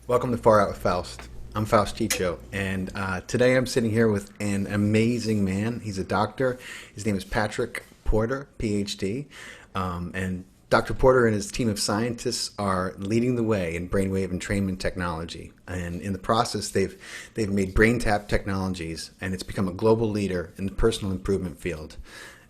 Welcome to Far Out with Faust. I'm Faust Chicho, and today I'm sitting here with an amazing man. He's a doctor. His name is Patrick Porter, PhD. And Dr. Porter and his team of scientists are leading the way in brainwave entrainment technology. And in the process, they've made BrainTap technologies, and it's become a global leader in the personal improvement field.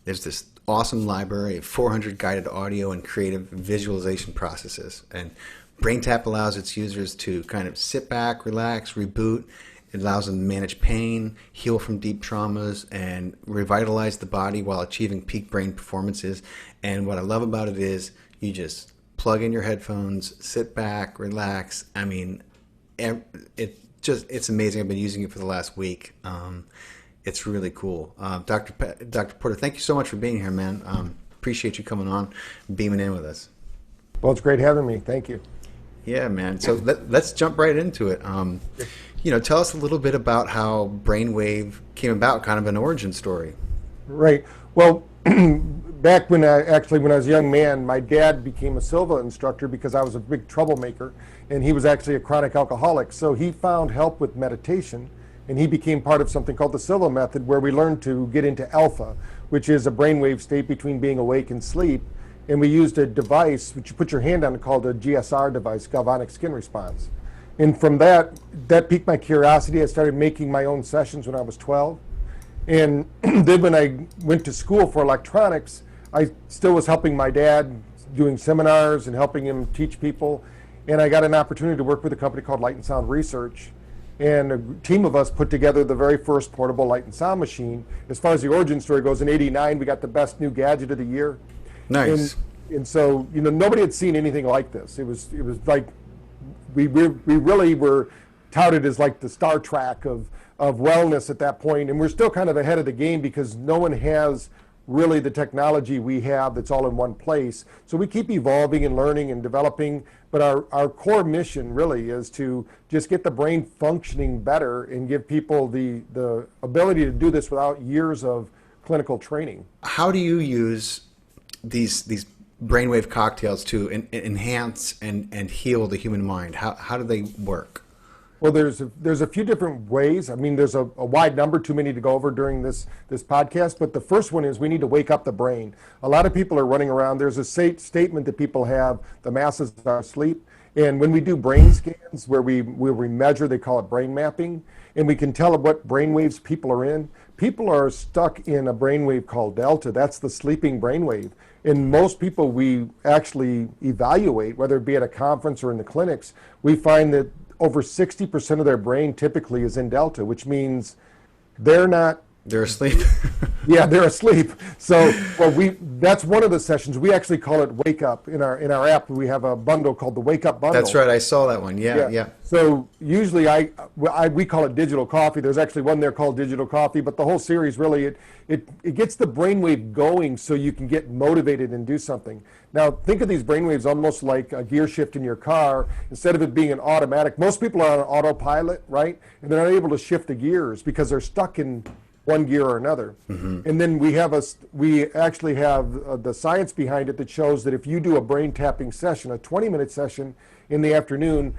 There's this awesome library of 400 guided audio and creative visualization processes. And BrainTap allows its users to kind of sit back, relax, reboot. It allows them to manage pain, heal from deep traumas, and revitalize the body while achieving peak brain performances. And what I love about it is you just plug in your headphones, sit back, relax. I mean, it's amazing. I've been using it for the last week. It's really cool. Dr. Porter, thank you so much for being here, man. Appreciate you coming on, beaming in with us. Well, it's great having me. Thank you. Yeah, man. So let's jump right into it. Tell us a little bit about how Brainwave came about, kind of an origin story. Right. Well, back when I was a young man, my dad became a Silva instructor because I was a big troublemaker, and he was actually a chronic alcoholic. So he found help with meditation, and he became part of something called the Silva method, where we learned to get into alpha, which is a brainwave state between being awake and sleep. And we used a device, which you put your hand on, called a GSR device, galvanic skin response. And from that piqued my curiosity. I started making my own sessions when I was 12. And then when I went to school for electronics, I still was helping my dad, doing seminars and helping him teach people. And I got an opportunity to work with a company called Light and Sound Research. And a team of us put together the very first portable light and sound machine. As far as the origin story goes, in '89, we got the best new gadget of the year. Nice. And so, nobody had seen anything like this. It was like we really were touted as like the Star Trek of wellness at that point. And we're still kind of ahead of the game because no one has really the technology we have that's all in one place. So we keep evolving and learning and developing. But our core mission really is to just get the brain functioning better and give people the ability to do this without years of clinical training. How do you use these brainwave cocktails to enhance and heal the human mind? How do they work? Well, there's a few different ways. I mean, there's a wide number, too many to go over during this podcast. But the first one is we need to wake up the brain. A lot of people are running around. There's a statement that people have, the masses are asleep. And when we do brain scans where we measure, they call it brain mapping, and we can tell what brain waves people are in. People are stuck in a brainwave called delta. That's the sleeping brainwave. And most people we actually evaluate, whether it be at a conference or in the clinics, we find that over 60% of their brain typically is in delta, which means they're asleep. Yeah, they're asleep. So, that's one of the sessions. We actually call it Wake Up in our app. We have a bundle called the Wake Up Bundle. That's right. I saw that one. Yeah. So usually we call it digital coffee. There's actually one there called digital coffee, but the whole series really it gets the brainwave going so you can get motivated and do something. Now think of these brainwaves almost like a gear shift in your car. Instead of it being an automatic, most people are on autopilot, right? And they're not able to shift the gears because they're stuck in one gear or another. Mm-hmm. And then we actually have the science behind it that shows that if you do a brain tapping session, a 20-minute session in the afternoon,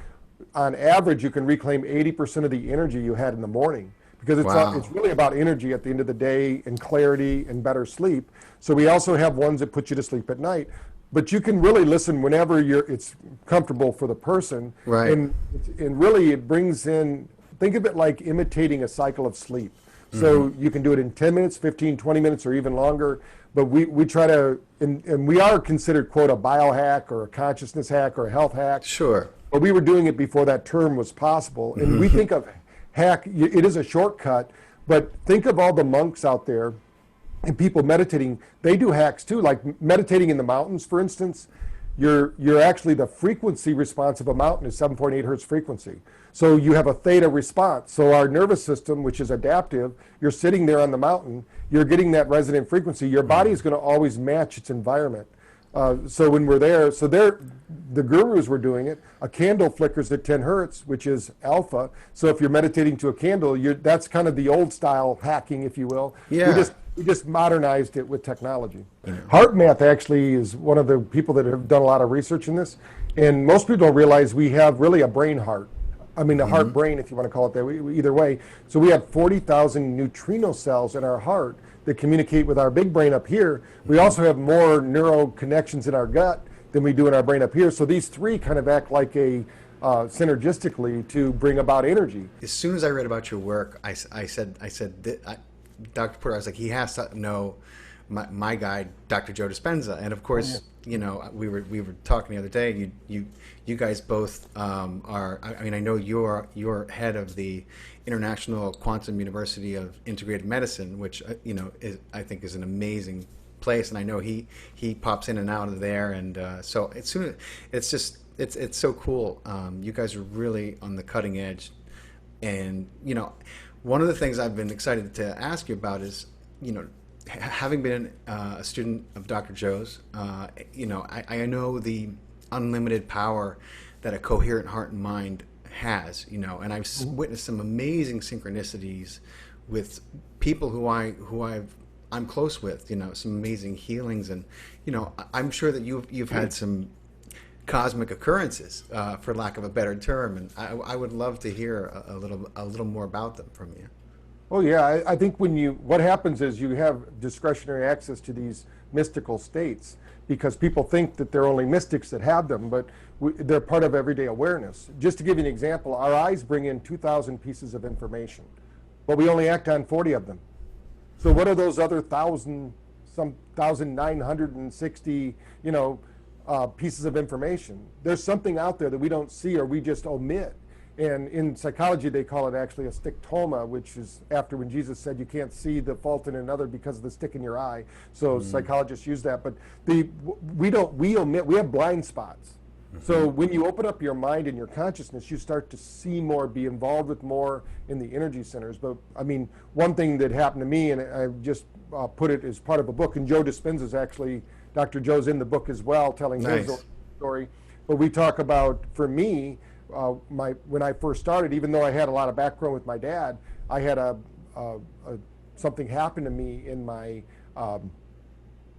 on average you can reclaim 80% of the energy you had in the morning, because it's really about energy at the end of the day and clarity and better sleep. So we also have ones that put you to sleep at night. But you can really listen whenever it's comfortable for the person. Right. And really it brings in, think of it like imitating a cycle of sleep. So you can do it in 10 minutes, 15, 20 minutes, or even longer. But we try to, and we are considered, quote, a biohack or a consciousness hack or a health hack. Sure. But we were doing it before that term was possible. And we think of hack, it is a shortcut, but think of all the monks out there and people meditating. They do hacks too, like meditating in the mountains, for instance. You're actually, the frequency response of a mountain is 7.8 hertz frequency. So you have a theta response. So our nervous system, which is adaptive, you're sitting there on the mountain, you're getting that resonant frequency. Your body is going to always match its environment. So when we're there, the gurus were doing it. A candle flickers at 10 hertz, which is alpha. So if you're meditating to a candle, that's kind of the old style hacking, if you will. Yeah. We just modernized it with technology. Yeah. HeartMath actually is one of the people that have done a lot of research in this. And most people don't realize we have really a brain heart. I mean, the heart brain, if you want to call it that, either way. So we have 40,000 neutrino cells in our heart that communicate with our big brain up here. We also have more neural connections in our gut than we do in our brain up here. So these three kind of act like a synergistically to bring about energy. As soon as I read about your work, I said, Dr. Porter, I was like, he has to know my guy, Dr. Joe Dispenza. And of course, you know, we were talking the other day. You guys both are. I mean, I know you're head of the International Quantum University of Integrated Medicine, which you know I think is an amazing place. And I know he pops in and out of there. And so it's so cool. You guys are really on the cutting edge. And you know, one of the things I've been excited to ask you about is, you know, having been a student of Dr. Joe's, you know, I know the unlimited power that a coherent heart and mind has, you know, and I've witnessed some amazing synchronicities with people who I'm close with, you know, some amazing healings, and you know, I'm sure that you've had some cosmic occurrences, for lack of a better term, and I would love to hear a little more about them from you. Oh yeah, I think what happens is you have discretionary access to these mystical states because people think that they're only mystics that have them, but they're part of everyday awareness. Just to give you an example, our eyes bring in 2,000 pieces of information, but we only act on 40 of them. So what are those other 1,960, you know, pieces of information? There's something out there that we don't see or we just omit. And in psychology, they call it actually a stigtoma, which is after when Jesus said you can't see the fault in another because of the stick in your eye. So psychologists use that, but we omit. We have blind spots. So when you open up your mind and your consciousness, you start to see more, be involved with more in the energy centers. But I mean, one thing that happened to me, and I just put it as part of a book, and Joe Dispenza is actually, Dr. Joe's in the book as well, telling his story. But we talk about, for me, when I first started, even though I had a lot of background with my dad, I had something happen to me in my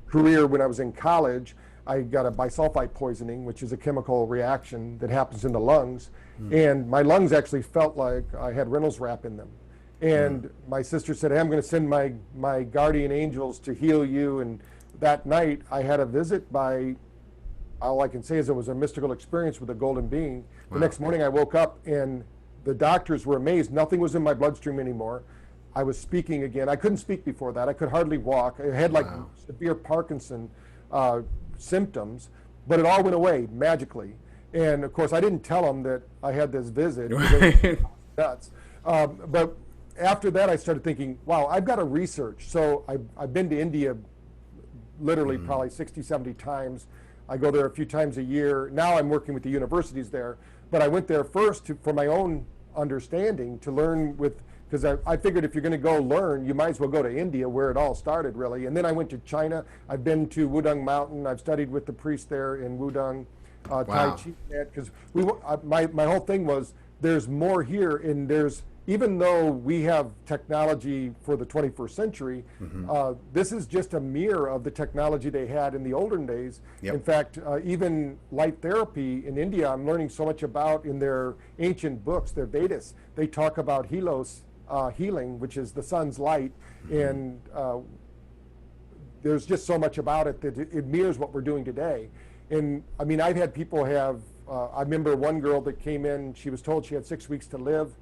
career when I was in college. I got a bisulfite poisoning, which is a chemical reaction that happens in the lungs, and my lungs actually felt like I had Reynolds wrap in them. And my sister said, hey, I'm going to send my guardian angels to heal you. And that night I had a visit by, all I can say is it was a mystical experience with a golden being. The next morning I woke up and the doctors were amazed. Nothing was in my bloodstream anymore. I was speaking again. I couldn't speak before that. I could hardly walk. I had like severe Parkinson symptoms, but it all went away magically. And of course I didn't tell them that I had this visit. Nuts. But after that I started thinking, wow, I've got to research. So I've been to India literally probably 60, 70 times. I go there a few times a year. Now I'm working with the universities there. But I went there first for my own understanding, to learn because I figured if you're going to go learn, you might as well go to India, where it all started, really. And then I went to China. I've been to Wudang Mountain. I've studied with the priest there in Wudang, Tai Chi. Because my whole thing was, there's more here, and even though we have technology for the 21st century, this is just a mirror of the technology they had in the olden days. In fact, even light therapy in India, I'm learning so much about in their ancient books, their Vedas. They talk about healing, which is the sun's light, and there's just so much about it that it mirrors what we're doing today. And I mean, I've had people have, I remember one girl that came in, she was told she had 6 weeks to live,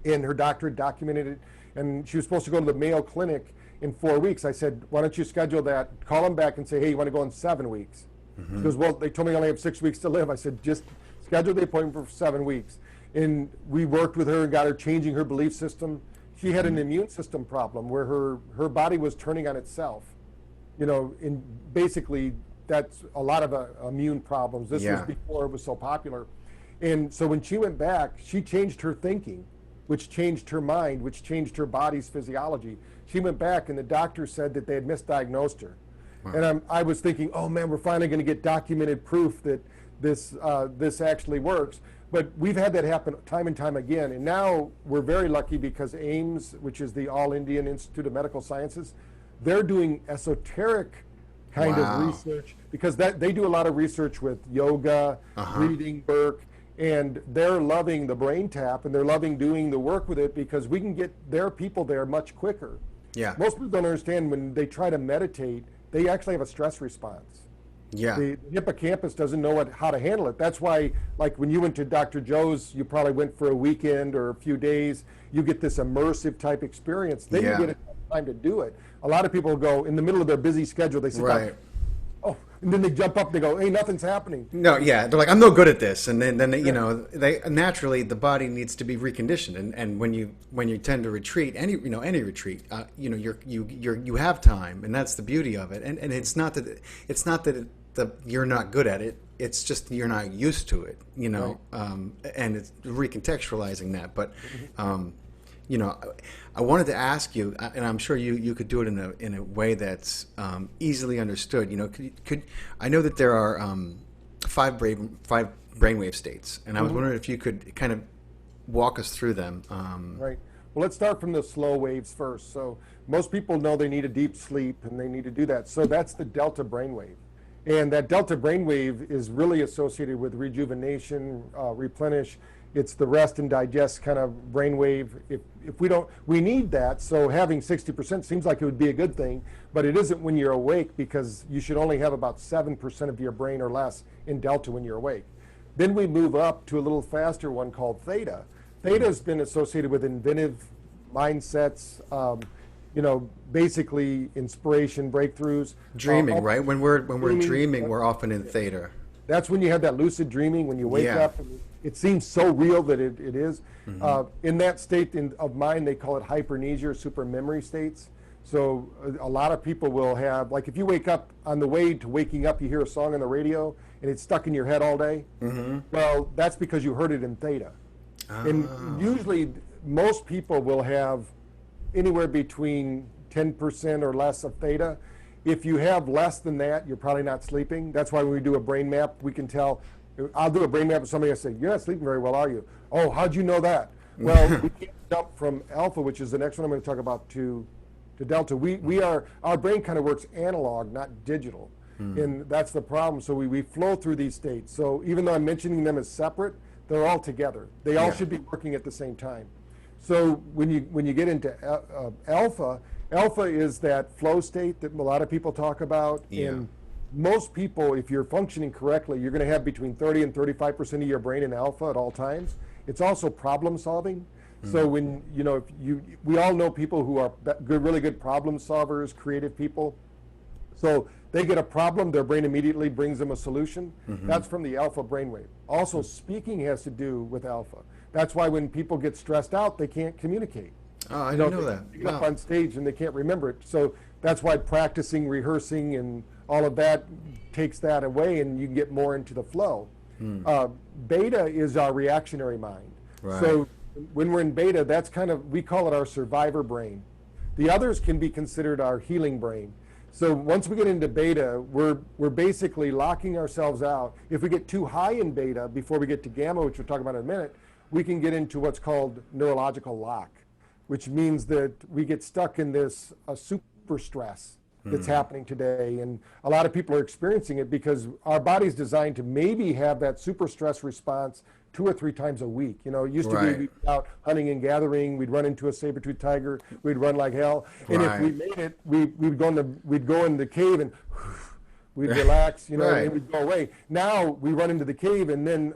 and her doctor had documented it, and she was supposed to go to the Mayo Clinic in 4 weeks. I said, why don't you schedule that, call them back and say, hey, you want to go in 7 weeks? She goes, well, they told me I only have 6 weeks to live. I said, just schedule the appointment for 7 weeks. And we worked with her and got her changing her belief system. She had an immune system problem where her body was turning on itself. You know, and basically that's a lot of immune problems. This was before it was so popular. And so when she went back, she changed her thinking, which changed her mind, which changed her body's physiology. She went back and the doctor said that they had misdiagnosed her. And I was thinking, oh man, we're finally going to get documented proof that this actually works. But we've had that happen time and time again. And now we're very lucky because AIMS, which is the All Indian Institute of Medical Sciences, they're doing esoteric kind of research, because they do a lot of research with yoga, breathing work, and they're loving the BrainTap, and they're loving doing the work with it because we can get their people there much quicker. Yeah. Most people don't understand when they try to meditate, they actually have a stress response. Yeah. The hippocampus doesn't know how to handle it. That's why, like when you went to Dr. Joe's, you probably went for a weekend or a few days. You get this immersive type experience. Then Yeah. you get time to do it. A lot of people go in the middle of their busy schedule. They sit Right. down, oh, and then they jump up. They go, "Hey, nothing's happening." No, yeah, they're like, I'm no good at this, and then you know, they naturally the body needs to be reconditioned, and when you tend to retreat, any retreat, you know, you have time, and that's the beauty of it, and it's not that you're not good at it, it's just you're not used to it, you know, and it's recontextualizing that, but. You know, I wanted to ask you, and I'm sure you could do it in a way that's easily understood. You know, could I know that there are five brainwave states, and I was wondering if you could kind of walk us through them. Right. Well, let's start from the slow waves first. So most people know they need a deep sleep, and they need to do that. So that's the delta brainwave. And that delta brainwave is really associated with rejuvenation, replenish. It's the rest and digest kind of brainwave. If we don't, we need that. So having 60% seems like it would be a good thing, but it isn't when you're awake, because you should only have about 7% of your brain or less in delta when you're awake. Then we move up to a little faster one called theta. Theta has been associated with inventive mindsets, you know, basically inspiration, breakthroughs. Dreaming, right? When we're dreaming, we're often in theta. That's when you have that lucid dreaming, when you wake up. And it seems so real that it is. In that state of mind, they call it hypermnesia or super memory states. So a lot of people will have, like if you wake up, on the way to waking up, you hear a song on the radio and it's stuck in your head all day. Well, that's because you heard it in theta. And usually most people will have anywhere between 10% or less of theta. If you have less than that, you're probably not sleeping. That's why when we do a brain map, we can tell. I'll do a brain map with somebody and say, "You're not sleeping very well, are you?" "Oh, how'd you know that?" Well, we can't jump from alpha, which is the next one I'm going to talk about, to delta. Our brain kind of works analog, not digital. And that's the problem. So we flow through these states. So even though I'm mentioning them as separate, they're all together. They all should be working at the same time. So when you get into alpha, alpha is that flow state that a lot of people talk about. And most people, if you're functioning correctly, you're going to have between 30 and 35% of your brain in alpha at all times. It's also problem solving. So when, you know, we all know people who are really good problem solvers, creative people. So they get a problem, their brain immediately brings them a solution. That's from the alpha brainwave. Also, speaking has to do with alpha. That's why when people get stressed out, they can't communicate. Oh, I didn't know that. They get up on stage and they can't remember it. So that's why practicing, rehearsing, and all of that takes that away, and you can get more into the flow. Beta is our reactionary mind. Right. So when we're in beta, that's kind of, we call it our survivor brain. The others can be considered our healing brain. So once we get into beta, we're basically locking ourselves out. If we get too high in beta before we get to gamma, which we'll talk about in a minute, we can get into what's called neurological lock, which means that we get stuck in this super stress that's happening today. And a lot of people are experiencing it because our body's designed to maybe have that super stress response 2 or 3 times a week. You know, it used to be we'd be out hunting and gathering, we'd run into a saber-toothed tiger, we'd run like hell. And if we made it, we'd go in the cave and we'd relax, you know, and we'd go away. Now we run into the cave and then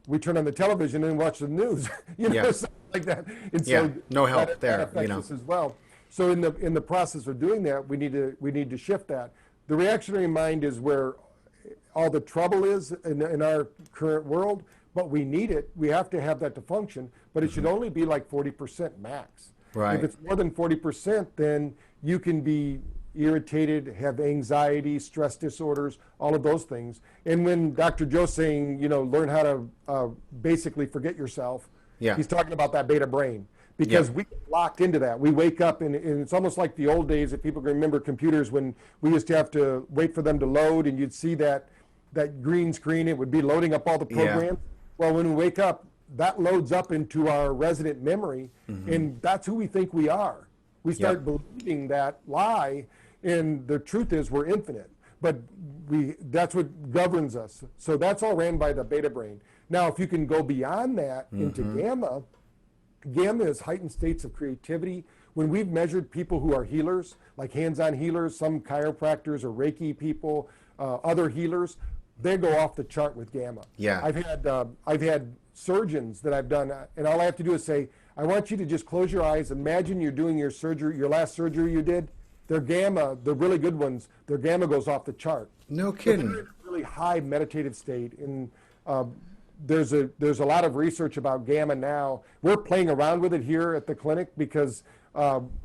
we turn on the television and watch the news, you know, something like that. And so no help that there, affects you know. us as well. So in the process of doing that, we need to shift that. The reactionary mind is where all the trouble is in our current world, but we need it. We have to have that to function, but it should only be like 40% max. Right. If it's more than 40%, then you can be irritated, have anxiety, stress disorders, all of those things. And when Dr. Joe's saying, you know, learn how to basically forget yourself, he's talking about that beta brain. Because we get locked into that. We wake up and it's almost like the old days, if people can remember computers, when we used to have to wait for them to load and you'd see that green screen, it would be loading up all the programs. Well, when we wake up, that loads up into our resident memory, and that's who we think we are. We start believing that lie, and the truth is we're infinite. But that's what governs us. So that's all ran by the beta brain. Now, if you can go beyond that into gamma, gamma is heightened states of creativity. When we've measured people who are healers, like hands-on healers, some chiropractors or Reiki people, other healers, they go off the chart with gamma. Yeah. I've had surgeons that I've done, and all I have to do is say, I want you to just close your eyes. Imagine you're doing your surgery, your last surgery you did. Their gamma, the really good ones, their gamma goes off the chart. No kidding. They're in a really high meditative state, and there's a lot of research about gamma now. We're playing around with it here at the clinic because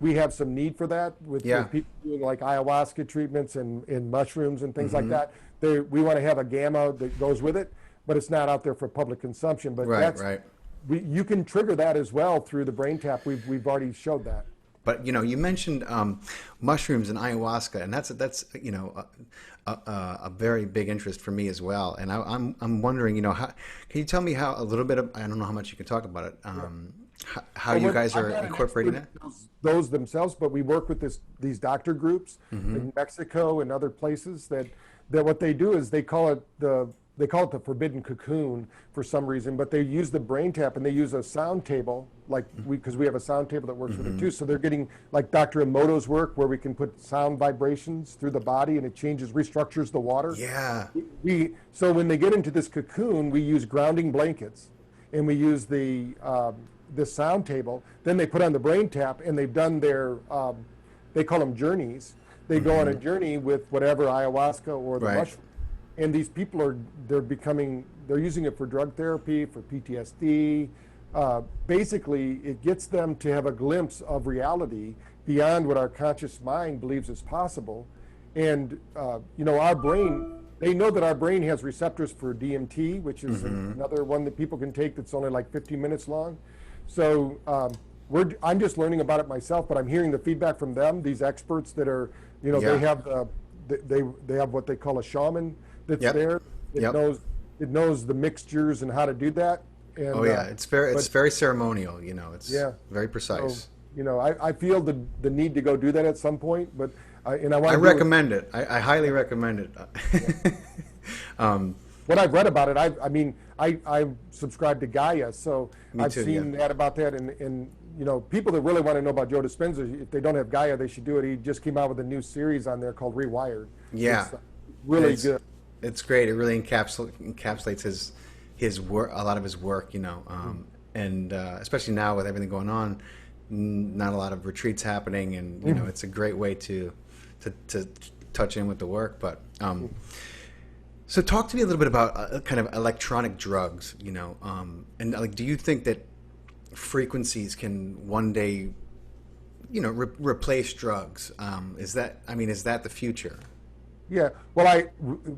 we have some need for that with people doing like ayahuasca treatments and mushrooms and things like that. We want to have a gamma that goes with it, but it's not out there for public consumption. But you can trigger that as well through the BrainTap. We've already showed that. But you mentioned mushrooms and ayahuasca, and that's a very big interest for me as well. And I'm wondering, can you tell me how a little bit of, I don't know how much you can talk about it, how you guys are incorporating that? Those themselves, but we work with these doctor groups in Mexico and other places that what they do is they call it the forbidden cocoon for some reason, but they use the BrainTap and they use a sound table, because we have a sound table that works with it too. So they're getting like Dr. Emoto's work where we can put sound vibrations through the body and it restructures the water. Yeah. So when they get into this cocoon, we use grounding blankets and we use the sound table. Then they put on the BrainTap and they've done their, they call them journeys. They go on a journey with whatever ayahuasca or the mushroom. And these people they're using it for drug therapy, for PTSD. Basically, it gets them to have a glimpse of reality beyond what our conscious mind believes is possible. And, our brain, they know that our brain has receptors for DMT, which is another one that people can take that's only like 15 minutes long. So I'm just learning about it myself, but I'm hearing the feedback from them, these experts that are, they have they have what they call a shaman that's there. It knows the mixtures and how to do that. And, it's very ceremonial. It's very precise. So, I feel the need to go do that at some point, but I recommend it. I highly recommend it. What I've read about it, I subscribe to Gaia, so I've seen that about that, and people that really want to know about Joe Dispenza, if they don't have Gaia, they should do it. He just came out with a new series on there called Rewired. Yeah, it's really good. It's great. It really encapsulates his work, a lot of his work, and especially now with everything going on, not a lot of retreats happening, and it's a great way to touch in with the work. But so talk to me a little bit about kind of electronic drugs, and like, do you think that frequencies can one day, replace drugs? Is that the future? Yeah, well,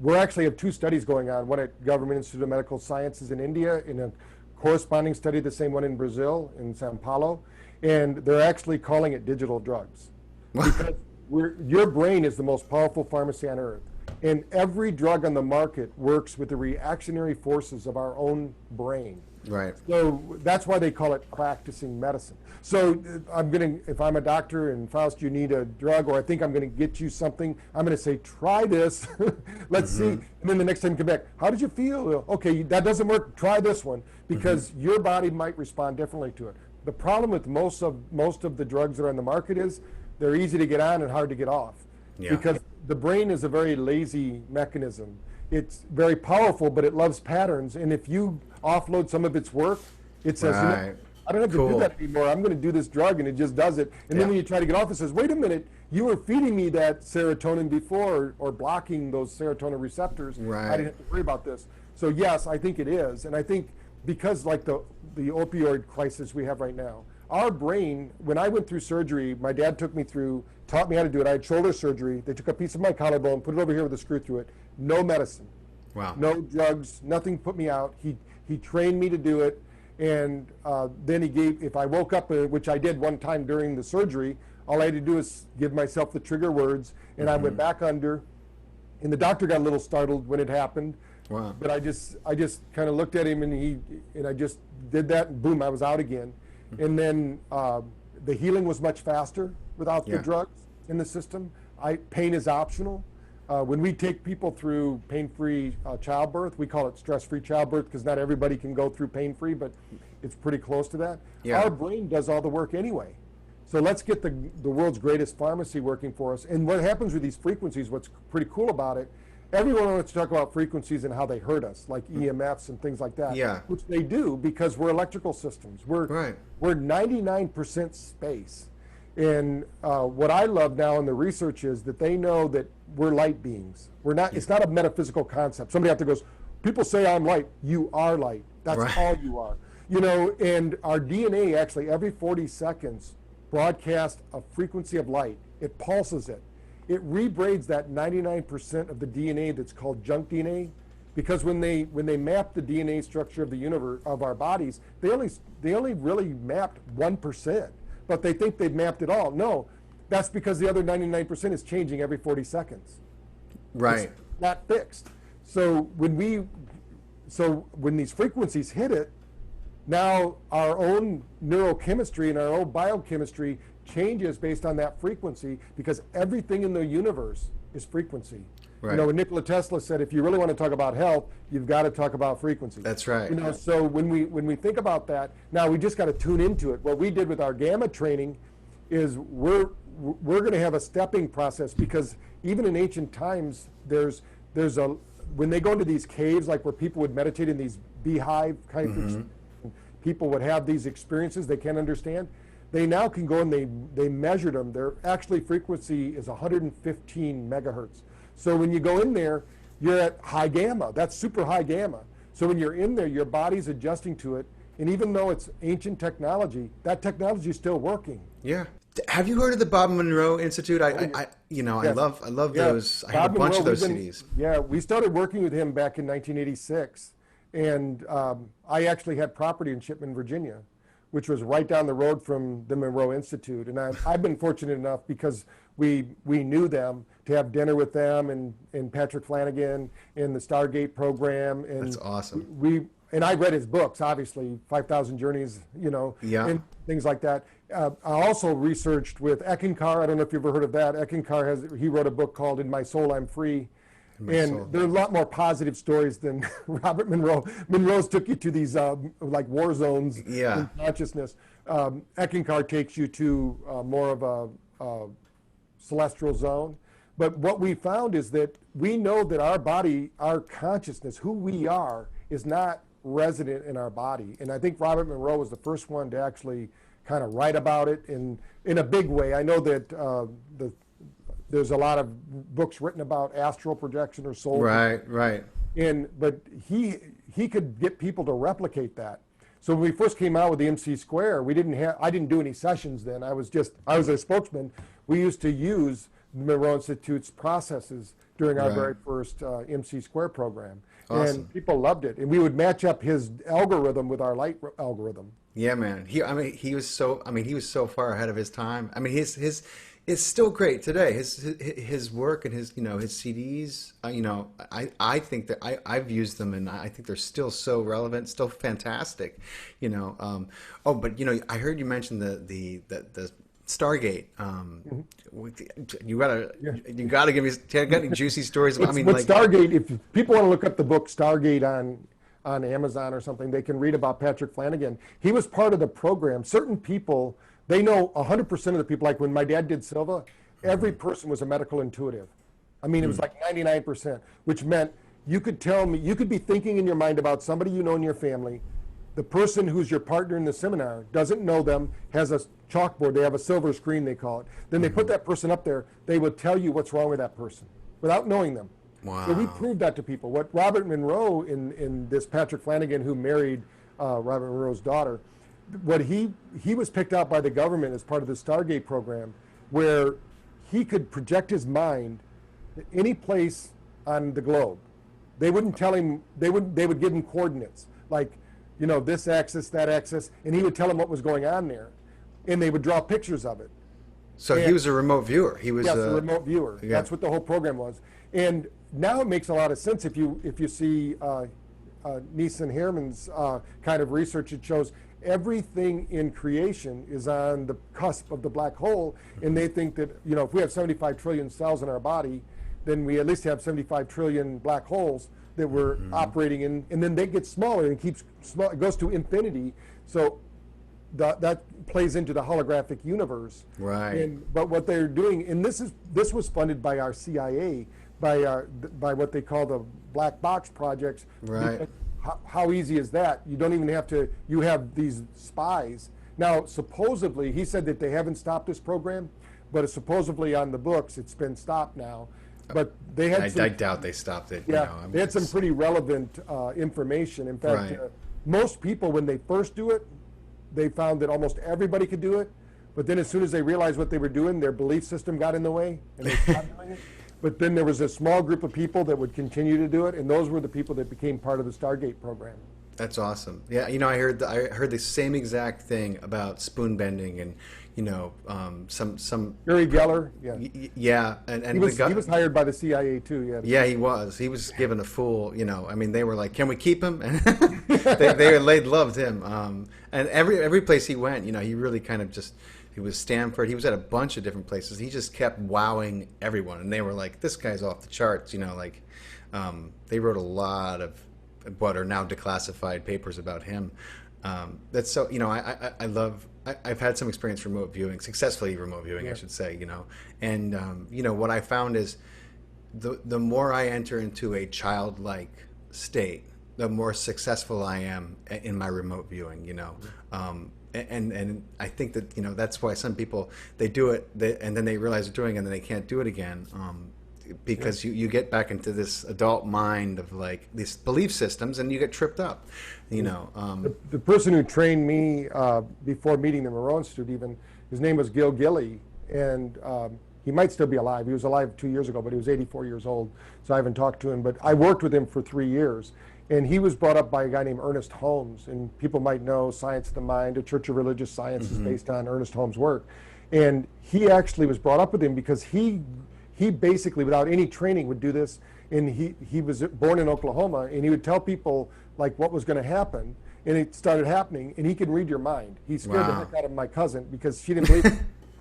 we actually have two studies going on, one at Government Institute of Medical Sciences in India, and a corresponding study, the same one in Brazil, in Sao Paulo, and they're actually calling it digital drugs. Because your brain is the most powerful pharmacy on earth, and every drug on the market works with the reactionary forces of our own brain. Right. So that's why they call it practicing medicine. So if I'm a doctor and Faust, you need a drug, or I think I'm going to get you something, I'm going to say, try this. Let's see. And then the next time you come back, how did you feel? Okay, that doesn't work. Try this one, because your body might respond differently to it. The problem with most of the drugs that are on the market is they're easy to get on and hard to get off. Yeah. Because the brain is a very lazy mechanism. It's very powerful, but it loves patterns. And if you offload some of its work, it says, I don't have to do that anymore. I'm going to do this drug, and it just does it. And then when you try to get off, it says, wait a minute, you were feeding me that serotonin before, or blocking those serotonin receptors. Right. I didn't have to worry about this. So yes, I think it is. And I think because like the opioid crisis we have right now, our brain, when I went through surgery, my dad taught me how to do it. I had shoulder surgery. They took a piece of my collarbone, put it over here with a screw through it. No medicine. Wow. No drugs, nothing put me out. He trained me to do it. And then if I woke up, which I did one time during the surgery, all I had to do is give myself the trigger words, and I went back under. And the doctor got a little startled when it happened. Wow. But I just kind of looked at him, and I just did that, and boom, I was out again. And then the healing was much faster without the drugs in the system. Pain is optional. When we take people through pain-free childbirth, we call it stress-free childbirth because not everybody can go through pain-free, but it's pretty close to that. Yeah. Our brain does all the work anyway. So let's get the world's greatest pharmacy working for us. And what happens with these frequencies, what's pretty cool about it, everyone wants to talk about frequencies and how they hurt us, like EMFs and things like that. Yeah. Which they do because we're electrical systems. We're 99% space. And what I love now in the research is that they know that we're light beings. We're not. It's not a metaphysical concept. Somebody out there goes, people say I'm light. You are light. That's all you are. You know, and our DNA actually every 40 seconds broadcasts a frequency of light. It pulses it. It rebraids that 99% of the DNA that's called junk DNA, because when they map the DNA structure of the universe of our bodies, they only really mapped 1%, but they think they've mapped it all. No, that's because the other 99% is changing every 40 seconds. Right. It's not fixed. So when these frequencies hit it, now our own neurochemistry and our own biochemistry changes based on that frequency, because everything in the universe is frequency. Right. You know, when Nikola Tesla said, if you really want to talk about health, you've got to talk about frequency. That's right. You know, so when we think about that, now we just got to tune into it. What we did with our gamma training is we're going to have a stepping process, because even in ancient times, there's a when they go into these caves, like where people would meditate in these beehive kind of things, people would have these experiences they can't understand. They now can go and they measured them. Their actually frequency is 115 megahertz. So when you go in there, you're at high gamma. That's super high gamma. So when you're in there, your body's adjusting to it. And even though it's ancient technology, that technology is still working. Yeah. Have you heard of the Bob Monroe Institute? I love those. I have a bunch of those CDs. Yeah, we started working with him back in 1986. And I actually had property in Shipman, Virginia, which was right down the road from the Monroe Institute. And I've been fortunate enough, because we knew them, to have dinner with them and Patrick Flanagan in the Stargate program. And that's awesome. And I read his books, obviously, 5,000 Journeys, and things like that. I also researched with Eckankar. I don't know if you've ever heard of that. Eckankar he wrote a book called In My Soul, I'm Free. And there are a lot more positive stories than Robert Monroe. Monroe's took you to these like war zones in consciousness. Eckankar takes you to more of a celestial zone. But what we found is that we know that our body, our consciousness, who we are, is not resident in our body. And I think Robert Monroe was the first one to actually kind of write about it in a big way. I know that there's a lot of books written about astral projection or soul. Right. But he could get people to replicate that. So when we first came out with the MC Square, I didn't do any sessions then. I was a spokesman. We used to use the Monroe Institute's processes during our very first MC Square program. Awesome. And people loved it. And we would match up his algorithm with our light algorithm. Yeah, man. He was so far ahead of his time. I mean, his it's still great today. His work and his CDs. I think that I've used them, and I think they're still so relevant, still fantastic. But I heard you mention the Stargate. You gotta give me. Got any juicy stories? Stargate. If people want to look up the book Stargate on Amazon or something, they can read about Patrick Flanagan. He was part of the program. Certain people, they know 100% of the people. Like when my dad did Silva, every person was a medical intuitive. I mean, it was like 99%, which meant you could tell me, you could be thinking in your mind about somebody you know in your family. The person who's your partner in the seminar doesn't know them, has a chalkboard, they have a silver screen, they call it. Then they put that person up there, they would tell you what's wrong with that person without knowing them. Wow. So we proved that to people. What Robert Monroe, in this Patrick Flanagan, who married Robert Monroe's daughter, what he was picked out by the government as part of the Stargate program, where he could project his mind to any place on the globe. They wouldn't tell him, they would give him coordinates, like, this axis, that axis, and he would tell them what was going on there. And they would draw pictures of it. So he was a remote viewer. He was a remote viewer. Yeah. That's what the whole program was. And now it makes a lot of sense if you see Neeson Herman's kind of research. It shows everything in creation is on the cusp of the black hole, and they think that if we have 75 trillion cells in our body, then we at least have 75 trillion black holes that we're operating in, and then they get smaller and keeps small. It goes to infinity. So that plays into the holographic universe. Right. But what they're doing, and this was funded by our CIA, by what they call the black box projects. Right. How easy is that? You don't even have to. You have these spies now. Supposedly, he said that they haven't stopped this program, but supposedly on the books it's been stopped now. But they had. I doubt they stopped it. Yeah, you know, I mean, they had some pretty relevant information. In fact, Right. Most people, when they first do it, they found that almost everybody could do it. But then as soon as they realized what they were doing, their belief system got in the way, and they stopped doing it. But then there was a small group of people that would continue to do it, and those were the people that became part of the Stargate program. That's awesome. Yeah, you know, I heard the same exact thing about spoon bending, and you know, some Uri Geller, yeah, yeah, and he was hired by the CIA too. Yeah, yeah, he was given a full. You know, I mean, they were like, "Can we keep him?" And they loved him. And every place he went, you know, he really kind of just. He was Stanford. He was at a bunch of different places. He just kept wowing everyone, and they were like, "This guy's off the charts." You know, like they wrote a lot of what are now declassified papers about him. That's so. You know, I love. I've had some experience remote viewing, successfully remote viewing, I should say. You know, and you know what I found is the more I enter into a childlike state, the more successful I am in my remote viewing. You know. And I think that, you know, that's why some people, they do it and then they realize they're doing it and then they can't do it again, because you get back into this adult mind of like these belief systems and you get tripped up, you know. The person who trained me before meeting the Moreau Institute, even, his name was Gil Gilly, and he might still be alive. He was alive 2 years ago, but he was 84 years old, so I haven't talked to him. But I worked with him for 3 years. And he was brought up by a guy named Ernest Holmes, and people might know Science of the Mind, a Church of Religious Science is based on Ernest Holmes' work. And he actually was brought up with him because he basically, without any training, would do this. And he was born in Oklahoma, and he would tell people like what was going to happen, and it started happening, and he could read your mind. He scared the heck out of my cousin because she didn't believe it.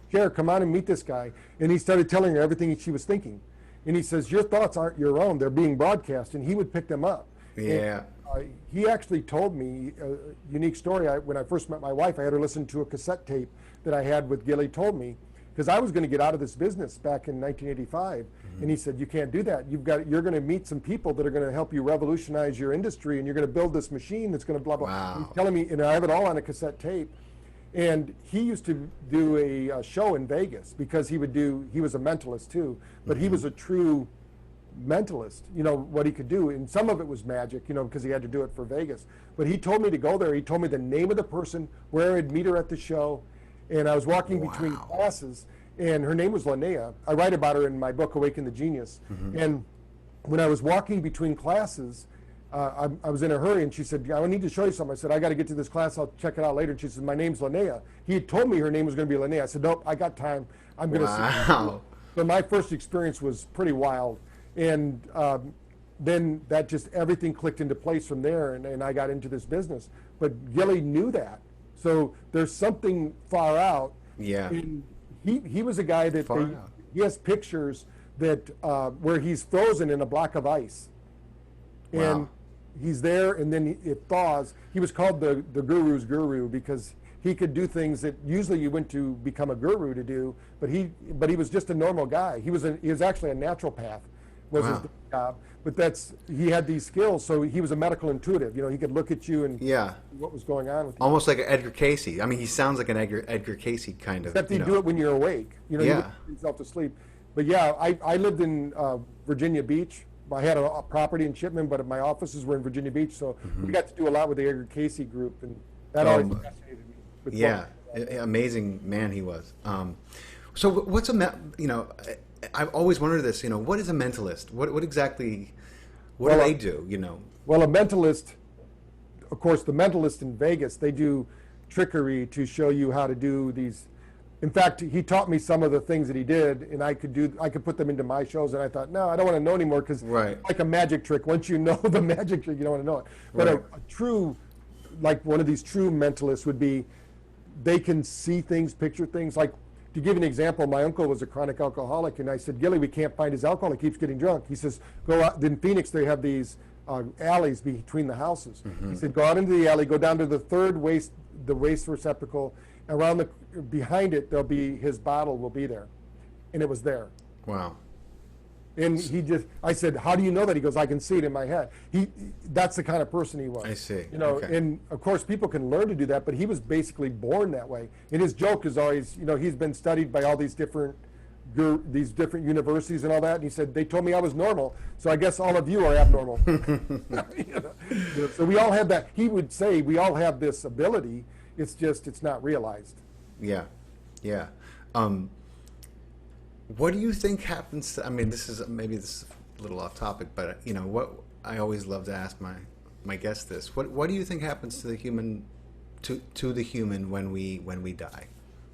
Here, come on and meet this guy. And he started telling her everything she was thinking. And he says, your thoughts aren't your own, they're being broadcast, and he would pick them up. Yeah. And, he actually told me a unique story. When I first met my wife, I had her listen to a cassette tape that I had with Gilly told me, because I was going to get out of this business back in 1985. And he said, you can't do that. You're going to meet some people that are going to help you revolutionize your industry, and you're going to build this machine that's going to blah, blah. Wow. He's telling me, and I have it all on a cassette tape. And he used to do a show in Vegas because he was a mentalist too, but he was a true mentalist, you know, what he could do, and some of it was magic, you know, because he had to do it for Vegas. But he told me to go there. He told me the name of the person, where I'd meet her at the show, and I was walking between classes, and her name was Linnea. I write about her in my book, Awaken the Genius. And when I was walking between classes, I was in a hurry, and she said, I need to show you something. I said, I got to get to this class. I'll check it out later. And she said, my name's Linnea. He had told me her name was going to be Linnea. I said, nope, I got time. I'm going to see her. So my first experience was pretty wild. And then that just, everything clicked into place from there, and I got into this business. But Gilly knew that. So there's something far out. Yeah. And he was a guy that he has pictures that where he's frozen in a block of ice. Wow. And he's there, and then it thaws. He was called the guru's guru because he could do things that usually you went to become a guru to do, but he was just a normal guy. He was actually a naturopath. Was his job, but he had these skills, so he was a medical intuitive. You know, he could look at you and what was going on with you. Almost like an Edgar Casey. I mean, he sounds like an Edgar Casey kind of. Except he'd do it when you're awake. You know, you would put yourself to sleep. But yeah, I lived in Virginia Beach. I had a property in Shipman, but my offices were in Virginia Beach, so we got to do a lot with the Edgar Casey group, and that always fascinated me. Yeah, amazing man he was. So what's you know, I've always wondered this, you know, what is a mentalist? What exactly, what do they do, you know? Well, a mentalist, of course, the mentalists in Vegas, they do trickery to show you how to do these. In fact, he taught me some of the things that he did, and I could put them into my shows, and I thought, no, I don't want to know anymore, because it's like a magic trick. Once you know the magic trick, you don't want to know it. But a true, like one of these true mentalists would be, they can see things, picture things. Like to give you an example, my uncle was a chronic alcoholic, and I said, Gilly, we can't find his alcohol. He keeps getting drunk. He says, go out. In Phoenix, they have these alleys between the houses. He said, go out into the alley, go down to the third waste receptacle. Around behind it, there'll be his bottle will be there, and it was there. Wow. And I said, how do you know that? He goes, I can see it in my head. That's the kind of person he was. I see. Okay. And of course people can learn to do that, but he was basically born that way. And his joke is always, he's been studied by all these different universities and all that. And he said, they told me I was normal, so I guess all of you are abnormal. So we all have that. He would say we all have this ability. It's just, it's not realized. Yeah. Yeah. What do you think happens to, this is a little off topic, but what I always love to ask my guests this. What do you think happens to the human to the human when we die?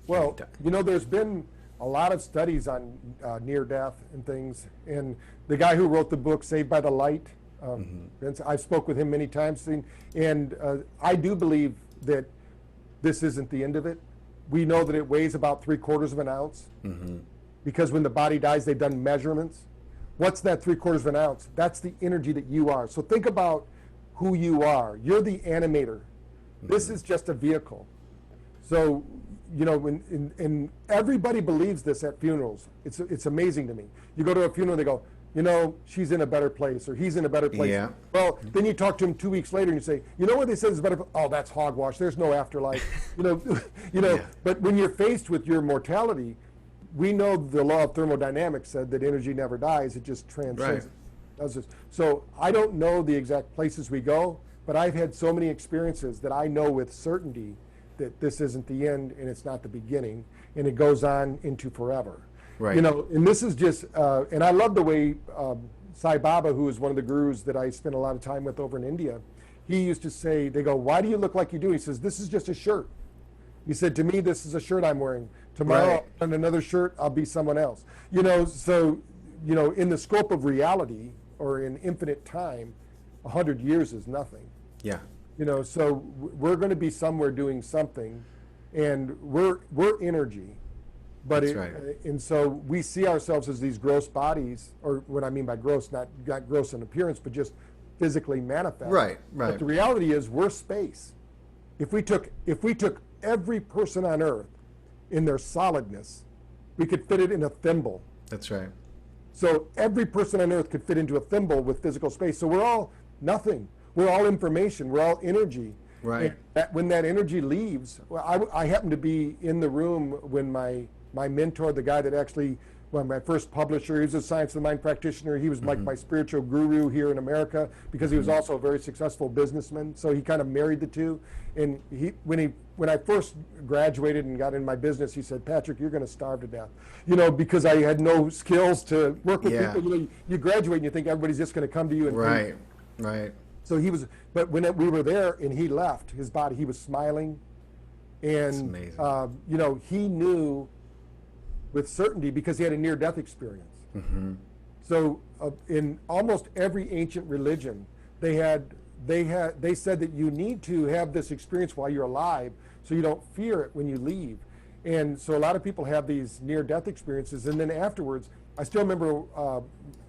Well, there's been a lot of studies on near death and things, and the guy who wrote the book Saved by the Light, Vince, I've spoke with him many times, and I do believe that this isn't the end of it. We know that it weighs about 3/4 of an ounce. Because when the body dies, they've done measurements. What's that 3/4 of an ounce? That's the energy that you are. So think about who you are. You're the animator. This is just a vehicle. So, and everybody believes this at funerals. It's amazing to me. You go to a funeral, they go, she's in a better place, or he's in a better place. Yeah. Well, then you talk to him 2 weeks later and you say, what they said is better. Oh, that's hogwash. There's no afterlife. Yeah. But when you're faced with your mortality, we know the law of thermodynamics said that energy never dies, it just transcends. Right. So I don't know the exact places we go, but I've had so many experiences that I know with certainty that this isn't the end and it's not the beginning, and it goes on into forever. Right. And this is just, and I love the way Sai Baba, who is one of the gurus that I spent a lot of time with over in India, he used to say, they go, why do you look like you do? He says, this is just a shirt. He said, to me, this is a shirt I'm wearing. Tomorrow, on another shirt, I'll be someone else. So, in the scope of reality, or in infinite time, 100 years is nothing. Yeah. So we're going to be somewhere doing something, and we're energy. But That's right. And so we see ourselves as these gross bodies, or what I mean by gross, not gross in appearance, but just physically manifest. Right. But the reality is we're space. If we took every person on Earth in their solidness, we could fit it in a thimble. That's right. So every person on Earth could fit into a thimble with physical space. So we're all nothing. We're all information. We're all energy. Right. When that energy leaves, I happened to be in the room when my mentor, the guy that actually, my first publisher, he was a science of the mind practitioner. He was like my spiritual guru here in America, because he was also a very successful businessman. So he kind of married the two. And when I first graduated and got in my business, he said, Patrick, you're going to starve to death. because I had no skills to work with people. You graduate and you think everybody's just going to come to you. And Right. So but when we were there and he left, his body, he was smiling. And, That's amazing. He knew with certainty because he had a near-death experience. So in almost every ancient religion, they said that you need to have this experience while you're alive so you don't fear it when you leave. And so a lot of people have these near-death experiences, and then afterwards, I still remember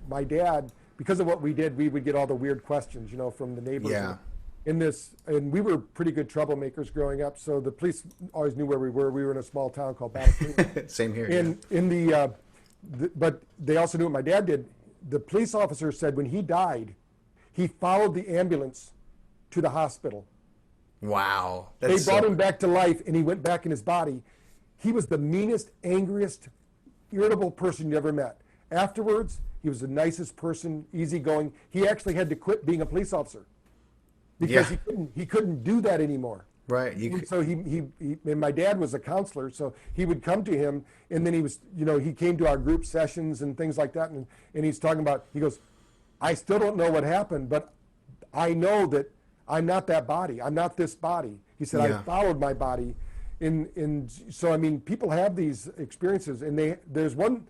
my dad, because of what we did, we would get all the weird questions, from the neighbors. Yeah. And we were pretty good troublemakers growing up, so the police always knew where we were. We were in a small town called Battle Creek. Same here. But they also knew what my dad did. The police officer said when he died, he followed the ambulance to the hospital. Wow. They brought him back to life, and he went back in his body. He was the meanest, angriest, irritable person you ever met. Afterwards, he was the nicest person, easygoing. He actually had to quit being a police officer because he couldn't do that anymore. Right. So and my dad was a counselor, so he would come to him, and then he came to our group sessions and things like that, and he's talking about, he goes, I still don't know what happened, but I know that I'm not that body. I'm not this body. He said, I followed my body. And so, people have these experiences, and there's one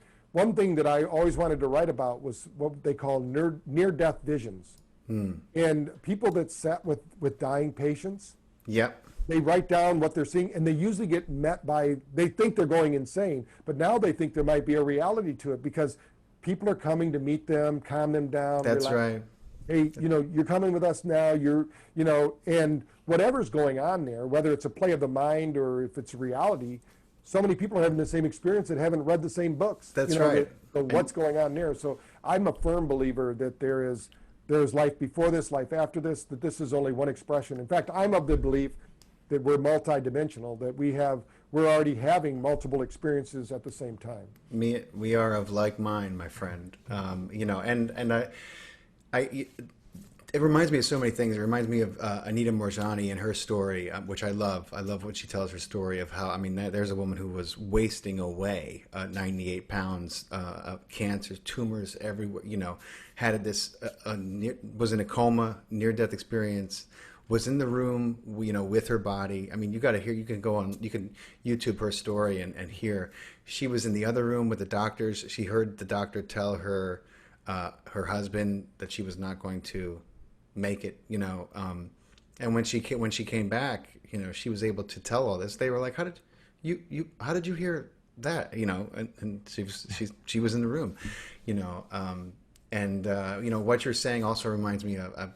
thing that I always wanted to write about was what they call near-death visions. And people that sat with dying patients, Yep. They write down what they're seeing, and they usually get met by, they think they're going insane, but now they think there might be a reality to it because people are coming to meet them, calm them down. That's relax. right. Hey, you're coming with us now, and whatever's going on there, whether it's a play of the mind or if it's reality, so many people are having the same experience that haven't read the same books. That's right. So what's going on there? So I'm a firm believer that there's life before this, life after this, that this is only one expression. In fact, I'm of the belief that we're multidimensional, that we're already having multiple experiences at the same time. We are of like mind, my friend. It reminds me of so many things. It reminds me of Anita Moorjani and her story, which I love. I love when she tells her story of how, there's a woman who was wasting away, 98 pounds, cancers, tumors everywhere, had this, was in a coma, near-death experience, was in the room, with her body. You got to hear, you can YouTube her story and hear. She was in the other room with the doctors. She heard the doctor tell her, her husband that she was not going to make it, and when she came back, she was able to tell all this. They were like, how did you hear that? And she was in the room, what you're saying also reminds me of,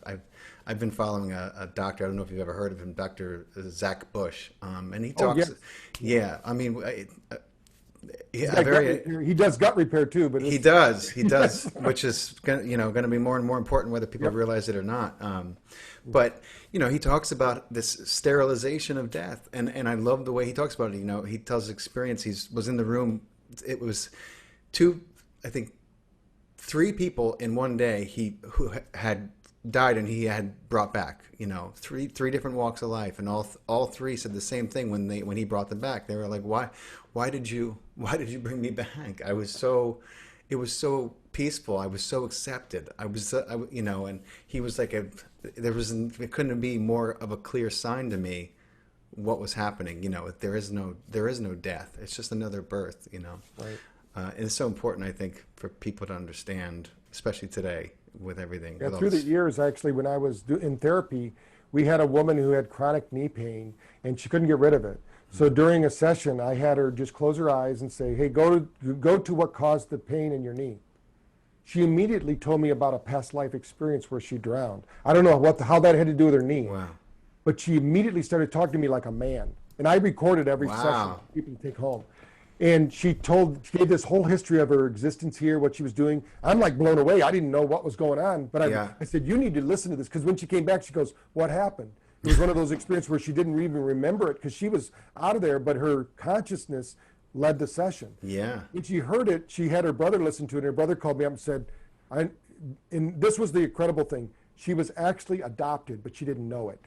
I've been following a doctor. I don't know if you've ever heard of him, Dr. Zach Bush, and he talks. Yeah, he does gut repair too, but he does, which is going to be more and more important whether people realize it or not. But he talks about this sterilization of death, and I love the way he talks about it. He tells his experience. He was in the room. It was three people in one day who had died and he had brought back. Three different walks of life, and all three said the same thing when he brought them back. They were like, why did you bring me back? It was so peaceful. I was so accepted. And he was like it couldn't be more of a clear sign to me what was happening. There is no death. It's just another birth. Right. And it's so important, I think, for people to understand, especially today with everything. Yeah, through the years, actually, when I was in therapy, we had a woman who had chronic knee pain, and she couldn't get rid of it. So during a session, I had her just close her eyes and say, hey, go to what caused the pain in your knee. She immediately told me about a past life experience where she drowned. I don't know how that had to do with her knee. Wow. But she immediately started talking to me like a man. And I recorded every session for people to take home. And she gave this whole history of her existence here, what she was doing. I'm like blown away. I didn't know what was going on. But I said, you need to listen to this. Because when she came back, she goes, what happened? It was one of those experiences where she didn't even remember it because she was out of there, but her consciousness led the session. Yeah. When she heard it, she had her brother listen to it. Her brother called me up and said, and this was the incredible thing. She was actually adopted, but she didn't know it.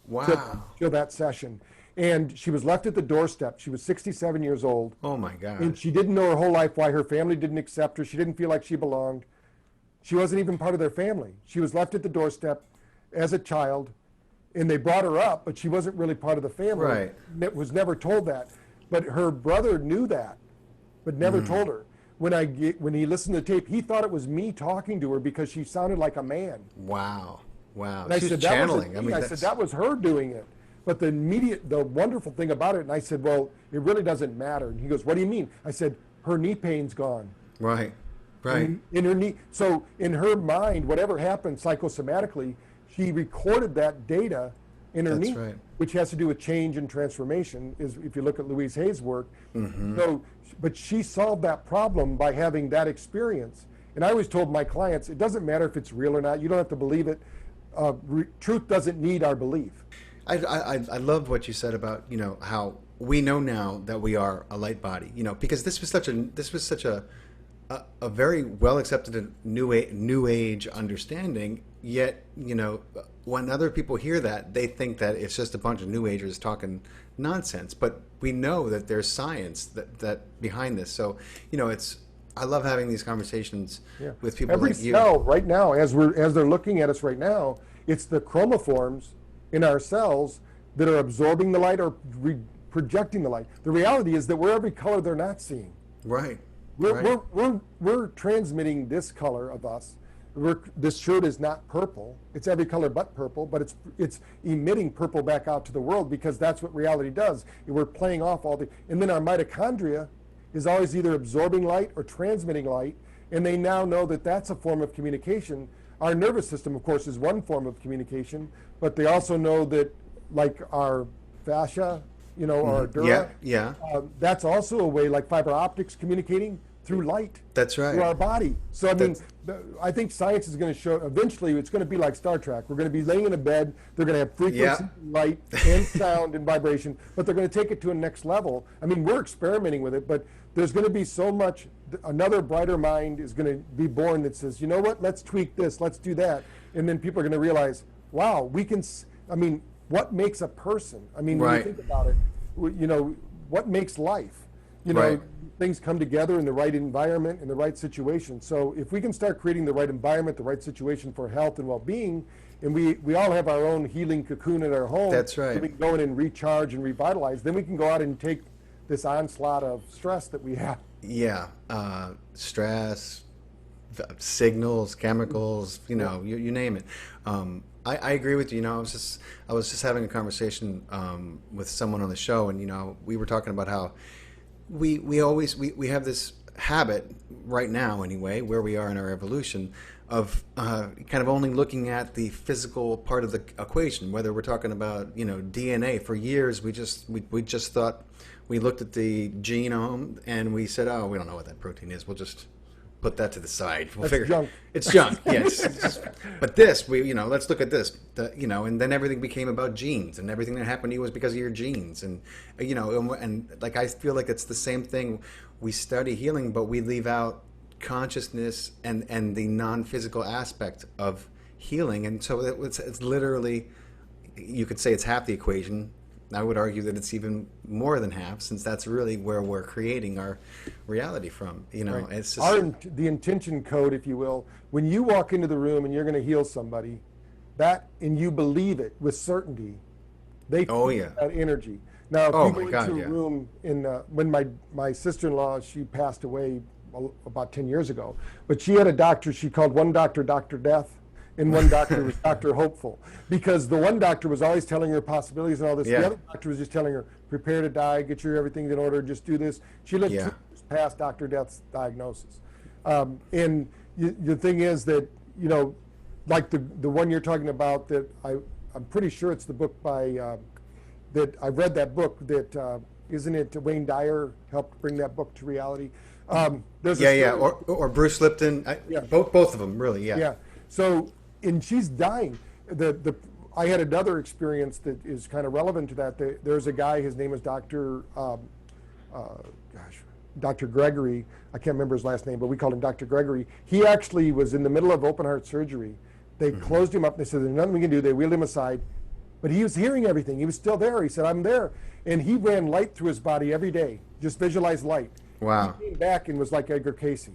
Wow. Till that session. And she was left at the doorstep. She was 67 years old. Oh, my God. And she didn't know her whole life why her family didn't accept her. She didn't feel like she belonged. She wasn't even part of their family. She was left at the doorstep as a child, and they brought her up, but she wasn't really part of the family. Right. Was never told that. But her brother knew that, but never told her. When he listened to the tape, he thought it was me talking to her because she sounded like a man. Wow. And I said, channeling. I said, that was her doing it. But the wonderful thing about it, and I said, well, it really doesn't matter. And he goes, what do you mean? I said, her knee pain's gone. Right. In her knee. So in her mind, whatever happened psychosomatically, she recorded that data in her knee, which has to do with change and transformation, is if you look at Louise Hay's work. Mm-hmm. So, but she solved that problem by having that experience. And I always told my clients, it doesn't matter if it's real or not. You don't have to believe it. Truth doesn't need our belief. I love what you said about how we know now that we are a light body, because this was such a very well accepted new age understanding. Yet when other people hear that, they think that it's just a bunch of new agers talking nonsense. But we know that there's science that behind this. So I love having these conversations with people like you. Every cell right now, as they're looking at us right now, it's the chromoforms in our cells that are absorbing the light or projecting the light. The reality is that we're every color they're not seeing. Right. We're transmitting this color of us this shirt is not purple. It's every color but purple, but it's emitting purple back out to the world because that's what reality does. We're playing off all the, and then our mitochondria is always either absorbing light or transmitting light, and they now know that that's a form of communication. Our nervous system, of course, is one form of communication, but they also know that, like our fascia, or our dura, that's also a way, like fiber optics communicating through light. That's right. Through our body. So I mean, I think science is going to show, eventually it's going to be like Star Trek. We're going to be laying in a bed, they're going to have frequency, light, and sound and vibration, but they're going to take it to a next level. I mean, we're experimenting with it, but there's going to be so much, another brighter mind is going to be born that says, you know what, let's tweak this, let's do that. And then people are going to realize, wow, we can, I mean, what makes a person? I mean, when you think about it, what makes life? Things come together in the right environment, in the right situation. So if we can start creating the right environment, the right situation for health and well-being, and we all have our own healing cocoon at our home. That's right. So we can go in and recharge and revitalize. Then we can go out and take this onslaught of stress that we have. Yeah, stress, signals, chemicals, you name it. I agree with you. I was just having a conversation with someone on the show, and we were talking about how we have this habit right now, anyway, where we are in our evolution, of kind of only looking at the physical part of the equation. Whether we're talking about DNA, for years we just thought, we looked at the genome and we said, oh, we don't know what that protein is. We'll just put that to the side. We'll figure junk. It's junk. Yes. But this, let's look at this. And then everything became about genes, and everything that happened to you was because of your genes. And and like I feel like it's the same thing. We study healing, but we leave out consciousness and the non-physical aspect of healing. And so it's literally, you could say it's half the equation. I would argue that it's even more than half, since that's really where we're creating our reality from. Right. It's just the intention code, if you will. When you walk into the room and you're going to heal somebody, and you believe it with certainty, they feel that energy. Now, if you go into a room when my sister-in-law, she passed away about 10 years ago, but she had a doctor. She called one doctor Dr. Death, and one doctor was Dr. Hopeful, because the one doctor was always telling her possibilities and all this. The other doctor was just telling her, prepare to die, get your everything in order, just do this. She lived 2 years past Dr. Death's diagnosis. And the thing is that, like the one you're talking about, that I'm pretty sure it's the book by, that I read that book, that, isn't it Wayne Dyer helped bring that book to reality? Or Bruce Lipton, both of them, really, Yeah, so, and she's dying. I had another experience that is kind of relevant to that. There's a guy, his name is Dr. Gregory. I can't remember his last name, but we called him Dr. Gregory. He actually was in the middle of open heart surgery. They closed him up. They said, there's nothing we can do. They wheeled him aside. But he was hearing everything. He was still there. He said, I'm there. And he ran light through his body every day. Just visualize light. Wow. He came back and was like Edgar Casey.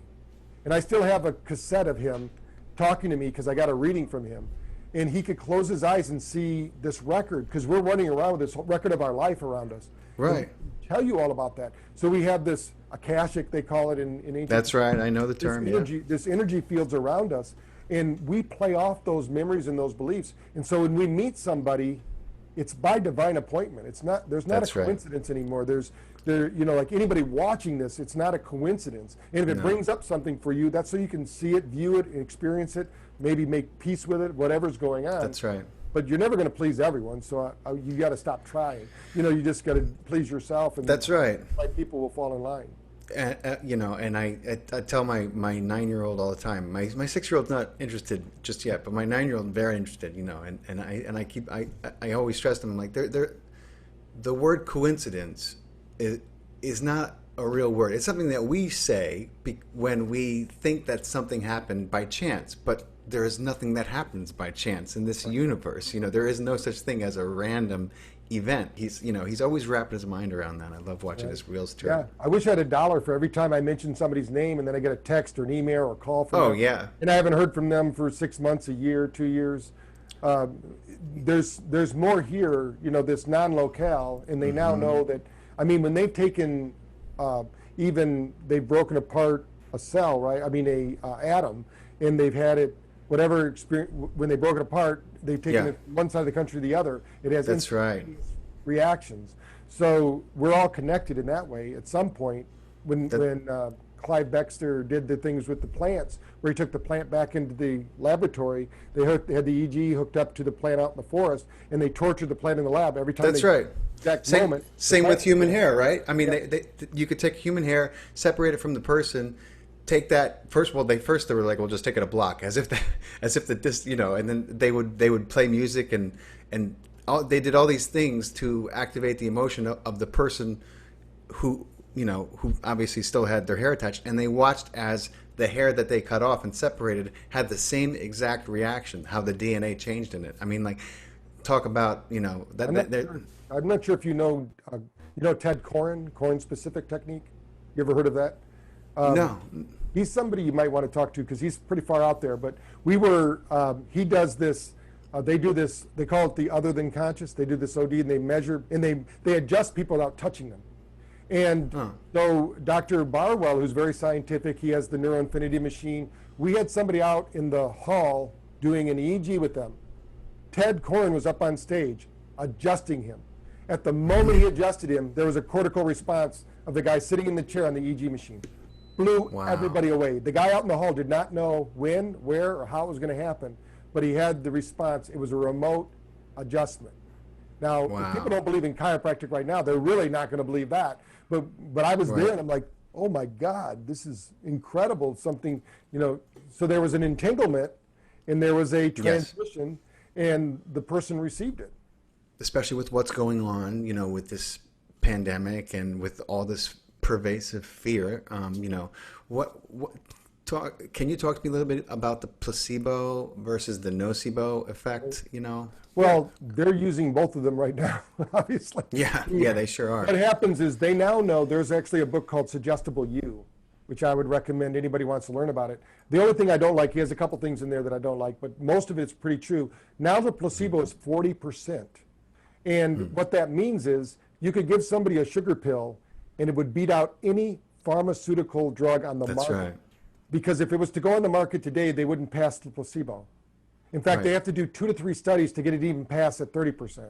And I still have a cassette of him talking to me because I got a reading from him. And he could close his eyes and see this record, because we're running around with this record of our life around us. Right. Tell you all about that. So we have this Akashic, they call it in ancient. That's right. I know the term. This energy fields around us, and we play off those memories and those beliefs. And so when we meet somebody, it's by divine appointment. It's not. There's not a coincidence anymore. Like anybody watching this, it's not a coincidence. And if it brings up something for you, that's so you can see it, view it, experience it, maybe make peace with it, whatever's going on. That's right. But you're never going to please everyone, so you got to stop trying. You just got to please yourself, and that's right. People will fall in line. And I tell my 9-year-old all the time. My 6-year-old's not interested just yet, but my 9-year-old very interested. I always stress them, like the word coincidence is not a real word. It's something that we say when we think that something happened by chance, but there is nothing that happens by chance in this universe. There is no such thing as a random event. He's always wrapped his mind around that. I love watching his reels too. Yeah, I wish I had $1 for every time I mention somebody's name and then I get a text or an email or a call from them. Oh yeah. And I haven't heard from them for 6 months, a year, 2 years. There's more here, this non-locale, and they now know that. I mean, when they've taken, they've broken apart a cell, right? I mean, a atom, and they've had it whatever experience, when they broke it apart, they've taken Yeah. it from one side of the country to the other. It has That's right. instantaneous reactions. So we're all connected in that way. At some point, when That- Clive Baxter did the things with the plants, where he took the plant back into the laboratory, they had the EEG hooked up to the plant out in the forest, and they tortured the plant in the lab every time. That's right. Exact Same, moment. same with human hair, right? I mean, Yeah. you could take human hair, separate it from the person, take that. First of all, they were like, "Well, just take it a block," as if this, and then they would play music and they did all these things to activate the emotion of the person who who obviously still had their hair attached, and they watched as the hair that they cut off and separated had the same exact reaction, how the DNA changed in it. I mean, like, talk about I'm not sure if you know Ted Corin specific technique. You ever heard of that? No. He's somebody you might want to talk to because he's pretty far out there. But he does this. They do this. They call it the other than conscious. They do this OD and they measure and they adjust people without touching them. And so Dr. Barwell, who's very scientific, he has the neuroinfinity machine. We had somebody out in the hall doing an EEG with them. Ted Corin was up on stage adjusting him. At the moment he adjusted him, there was a cortical response of the guy sitting in the chair on the EEG machine. Blew everybody away. The guy out in the hall did not know when, where, or how it was going to happen, but he had the response. It was a remote adjustment. Now, if people don't believe in chiropractic right now, they're really not going to believe that. But I was there, and I'm like, oh my God, this is incredible. Something, so there was an entanglement, and there was a transmission, and the person received it. Especially with what's going on, with this pandemic and with all this pervasive fear. Can you talk to me a little bit about the placebo versus the nocebo effect? Well, they're using both of them right now, obviously. Yeah, they sure are. What happens is they now know there's actually a book called Suggestible You, which I would recommend anybody who wants to learn about it. The only thing I don't like, he has a couple things in there that I don't like, but most of it's pretty true. Now the placebo is 40%. And what that means is you could give somebody a sugar pill and it would beat out any pharmaceutical drug on the market. That's right. Because if it was to go on the market today, they wouldn't pass the placebo. In fact, they have to do 2 to 3 studies to get it even past at 30%.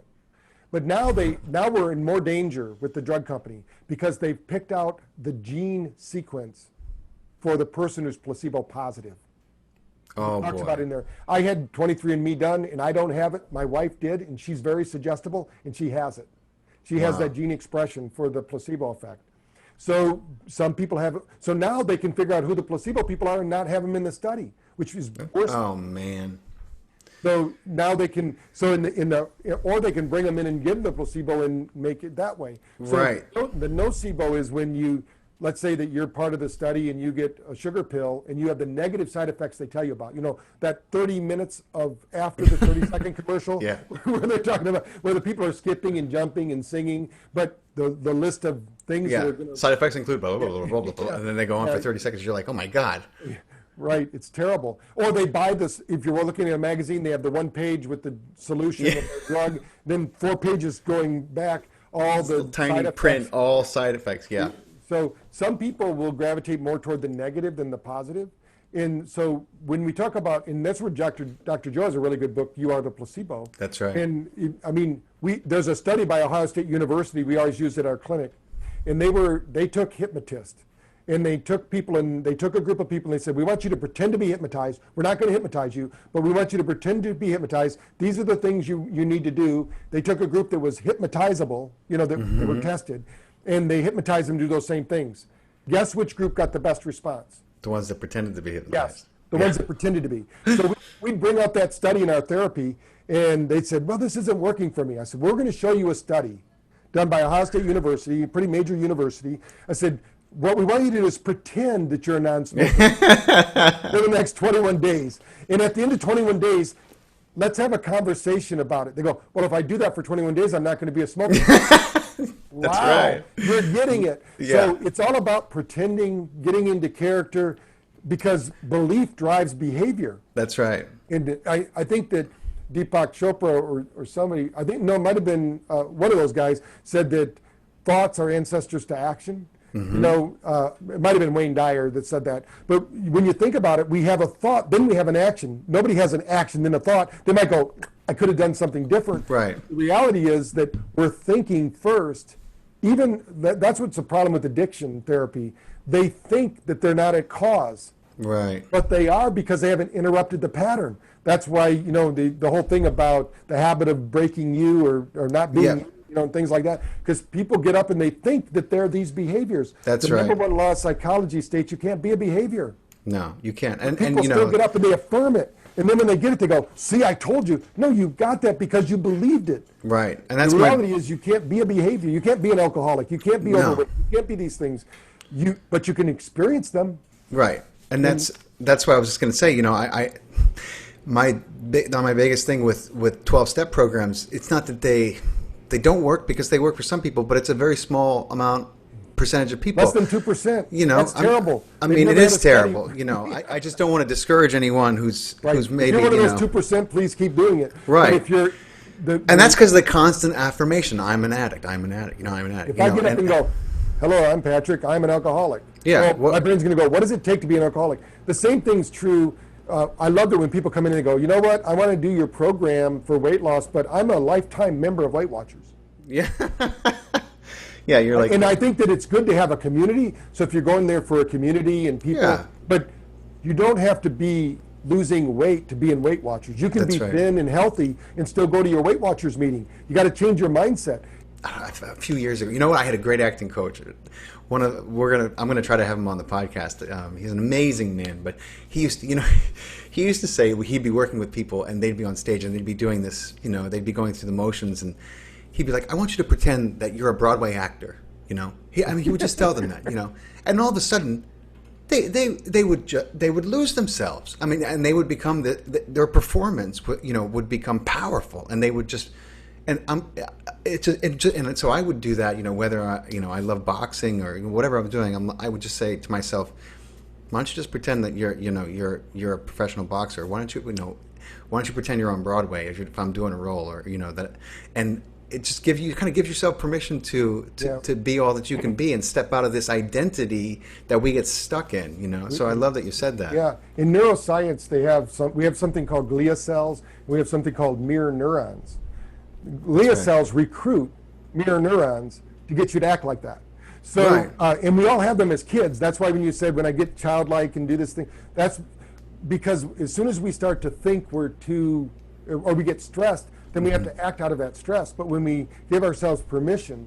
But now we're in more danger with the drug company because they've picked out the gene sequence for the person who's placebo positive. Oh, Talks boy. about it in there. I had 23andMe done, and I don't have it. My wife did, and she's very suggestible, and she has it. She has that gene expression for the placebo effect. So some people have it. So now they can figure out who the placebo people are and not have them in the study, which is worse. Oh, man. So now they can, or they can bring them in and give them the placebo and make it that way. So Right. The nocebo is when let's say that you're part of the study and you get a sugar pill and you have the negative side effects they tell you about. That 30 minutes of after the 30-second commercial Yeah. where they're talking about, where the people are skipping and jumping and singing, but the list of things that are going to... Side effects include blah, blah, blah, blah, blah, blah, and then they go on for 30 seconds. You're like, oh, my God. Right, it's terrible. Or they buy this, if you're looking at a magazine, they have the one page with the solution of the drug, then 4 pages going back, all the Tiny side print, effects. all side effects, yeah. So some people will gravitate more toward the negative than the positive. And so when we talk about, and that's where Dr. Joe has a really good book, You Are the Placebo. That's right. And there's a study by Ohio State University, we always use at our clinic, and they took hypnotists. And they took people and they took a group of people and they said, we want you to pretend to be hypnotized. We're not going to hypnotize you, but we want you to pretend to be hypnotized. These are the things you need to do. They took a group that was hypnotizable, that were tested, and they hypnotized them to do those same things. Guess which group got the best response? The ones that pretended to be hypnotized. Yes, the ones that pretended to be. So we'd bring out that study in our therapy, and they said, well, this isn't working for me. I said, we're going to show you a study done by Ohio State University, a pretty major university. I said, what we want you to do is pretend that you're a non-smoker for the next 21 days. And at the end of 21 days, let's have a conversation about it. They go, well, if I do that for 21 days, I'm not going to be a smoker. Wow, right. You're getting it. Yeah. So it's all about pretending, getting into character, because belief drives behavior. That's right. And I think that Deepak Chopra or somebody, it might have been one of those guys, said that thoughts are ancestors to action. It might have been Wayne Dyer that said that. But when you think about it, we have a thought, then we have an action. Nobody has an action, then a thought. They might go, I could have done something different. Right. The reality is that we're thinking first. Even that's what's the problem with addiction therapy. They think that they're not at cause. Right. But they are, because they haven't interrupted the pattern. That's why, the whole thing about the habit of breaking you or not being, things like that. Because people get up and they think that they're these behaviors. That's the right. number one law of psychology states you can't be a behavior. No, you can't. And People still get up and they affirm it. And then when they get it, they go, see, I told you. No, you got that because you believed it. Right. And that's the reality is you can't be a behavior. You can't be an alcoholic. You can't be overweight. You can't be these things. But you can experience them. Right. And that's why I was just going to say, my biggest thing with 12-step programs, it's not that they don't work, because they work for some people, but it's a very small percentage of people. Less than 2%. That's terrible. I mean, it is terrible. I just don't want to discourage anyone who's maybe, if you're one of those 2%, please keep doing it. Right. But if you're and that's because of the constant affirmation. I'm an addict. I'm an addict. I'm an addict. If I get up and go, hello, I'm Patrick. I'm an alcoholic. Yeah. Well, my brain's going to go, what does it take to be an alcoholic? The same thing's true. I love it when people come in and they go, you know what? I want to do your program for weight loss, but I'm a lifetime member of Weight Watchers. Yeah. Yeah, you're like. And I think that it's good to have a community. So if you're going there for a community and people, but you don't have to be losing weight to be in Weight Watchers. You can be thin and healthy and still go to your Weight Watchers meeting. You got to change your mindset. A few years ago, I had a great acting coach. I'm gonna try to have him on the podcast. He's an amazing man, but he used to say he'd be working with people and they'd be on stage and they'd be doing this, they'd be going through the motions, and he'd be like, I want you to pretend that you're a Broadway actor, He would just tell them that, and all of a sudden, they would lose themselves. I mean, and they would become their performance, would become powerful, and they would just. And so I would do that, whether I love boxing or whatever I'm doing. I would just say to myself, why don't you just pretend that you're a professional boxer? Why don't you pretend you're on Broadway if I'm doing a role, or that, and it just gives yourself permission to be all that you can be and step out of this identity that we get stuck in. So I love that you said that. Yeah, in neuroscience we have something called glia cells. We have something called mirror neurons. Glia cells recruit mirror neurons to get you to act like that. So, and we all have them as kids. That's why when you said, when I get childlike and do this thing, that's because as soon as we start to think or we get stressed, then we have to act out of that stress. But when we give ourselves permission,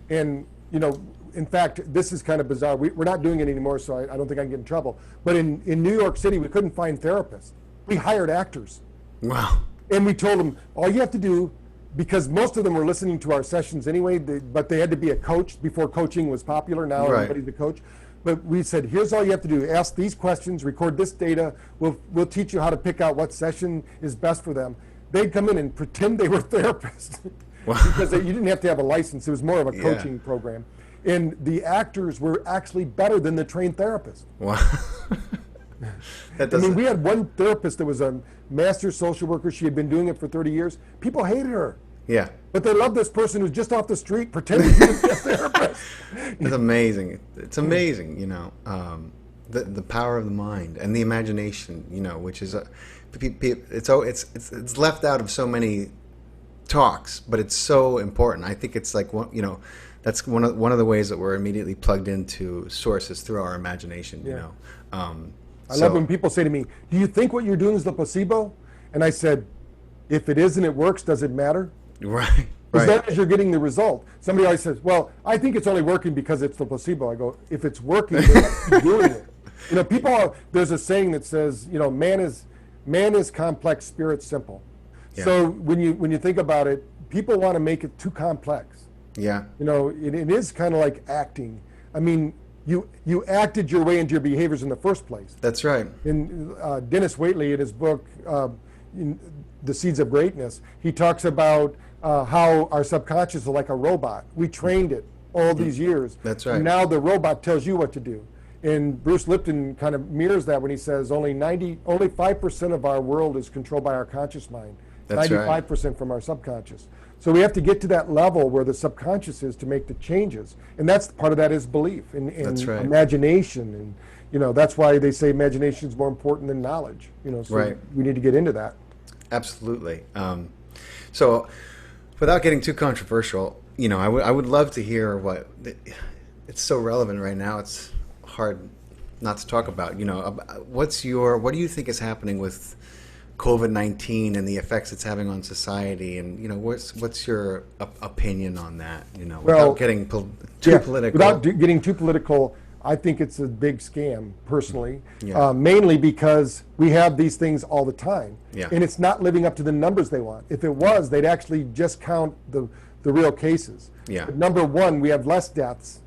and, in fact, this is kind of bizarre. We're not doing it anymore, so I don't think I can get in trouble. But in New York City, we couldn't find therapists. We hired actors. Wow. And we told them, all you have to do, because most of them were listening to our sessions anyway, but they had to be a coach before coaching was popular. Now everybody's a coach. But we said, here's all you have to do. Ask these questions, record this data. We'll teach you how to pick out what session is best for them. They'd come in and pretend they were therapists because you didn't have to have a license. It was more of a coaching program. And the actors were actually better than the trained therapists. Wow. We had one therapist that was a master social worker. She had been doing it for 30 years. People hated her. Yeah. But they loved this person who's just off the street pretending to be a therapist. It's amazing. It's amazing, the power of the mind and the imagination, which is it's left out of so many talks, but it's so important. I think it's like that's one of the ways that we're immediately plugged into sources through our imagination. I love when people say to me, "Do you think what you're doing is the placebo?" And I said, "If it is and it works, does it matter?" Right. As long as you're getting the result. Somebody always says, "Well, I think it's only working because it's the placebo." I go, "If it's working, then keep doing it." There's a saying that says, man is complex, spirit simple. Yeah. So when you think about it, people want to make it too complex. Yeah. It is kind of like acting. I mean, you acted your way into your behaviors in the first place. That's right. And Dennis Waitley, in his book, The Seeds of Greatness, he talks about how our subconscious is like a robot. We trained it all these years. That's right. And now the robot tells you what to do. And Bruce Lipton kind of mirrors that when he says only 5% of our world is controlled by our conscious mind. That's 95% from our subconscious. So we have to get to that level where the subconscious is to make the changes. And that's part of that is belief and That's right. imagination. And, that's why they say imagination is more important than knowledge. So Right. we need to get into that. Absolutely. So, without getting too controversial, I would love to hear what it's so relevant right now. It's hard not to talk about. What do you think is happening with COVID-19 and the effects it's having on society? And what's your opinion on that? Without getting too political. Without getting too political, I think it's a big scam, personally. Yeah. Mainly because we have these things all the time, Yeah. and it's not living up to the numbers they want. If it was, they'd actually just count the real cases. Yeah. But number one, we have less deaths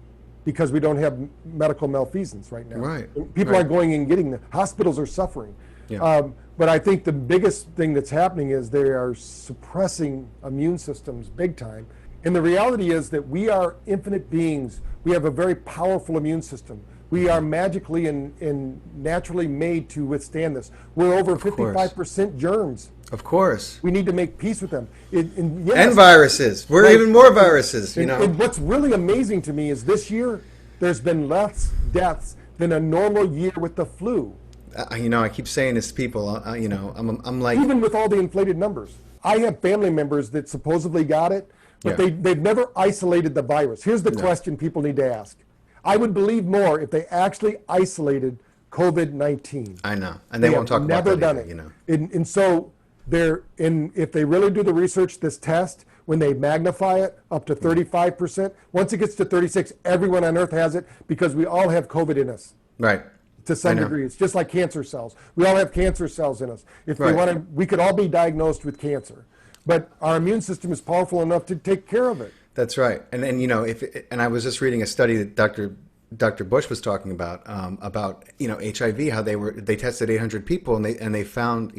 because we don't have medical malfeasance right now. Right. People Right. are going and getting them. Hospitals are suffering. Yeah. But I think the biggest thing that's happening is they are suppressing immune systems big time. And the reality is that we are infinite beings. We have a very powerful immune system. We are magically and naturally made to withstand this. We're over 55% germs. Of course. We need to make peace with them. And viruses. We're Right. even more viruses, And what's really amazing to me is this year, there's been less deaths than a normal year with the flu. I keep saying this to people, I'm like... Even with all the inflated numbers. I have family members that supposedly got it, but Yeah. they've never isolated the virus. Here's the question people need to ask. I would believe more if they actually isolated COVID-19. I know. And they won't talk about that done either, it. And so if they really do the research, this test, when they magnify it up to 35%, once it gets to 36, everyone on earth has it because we all have COVID in us. Right. To some degree. It's just like cancer cells. We all have cancer cells in us. If they Right. wanted, we could all be diagnosed with cancer. But our immune system is powerful enough to take care of it. That's right. And I was just reading a study that Dr. Bush was talking about HIV, how they tested 800 people and they found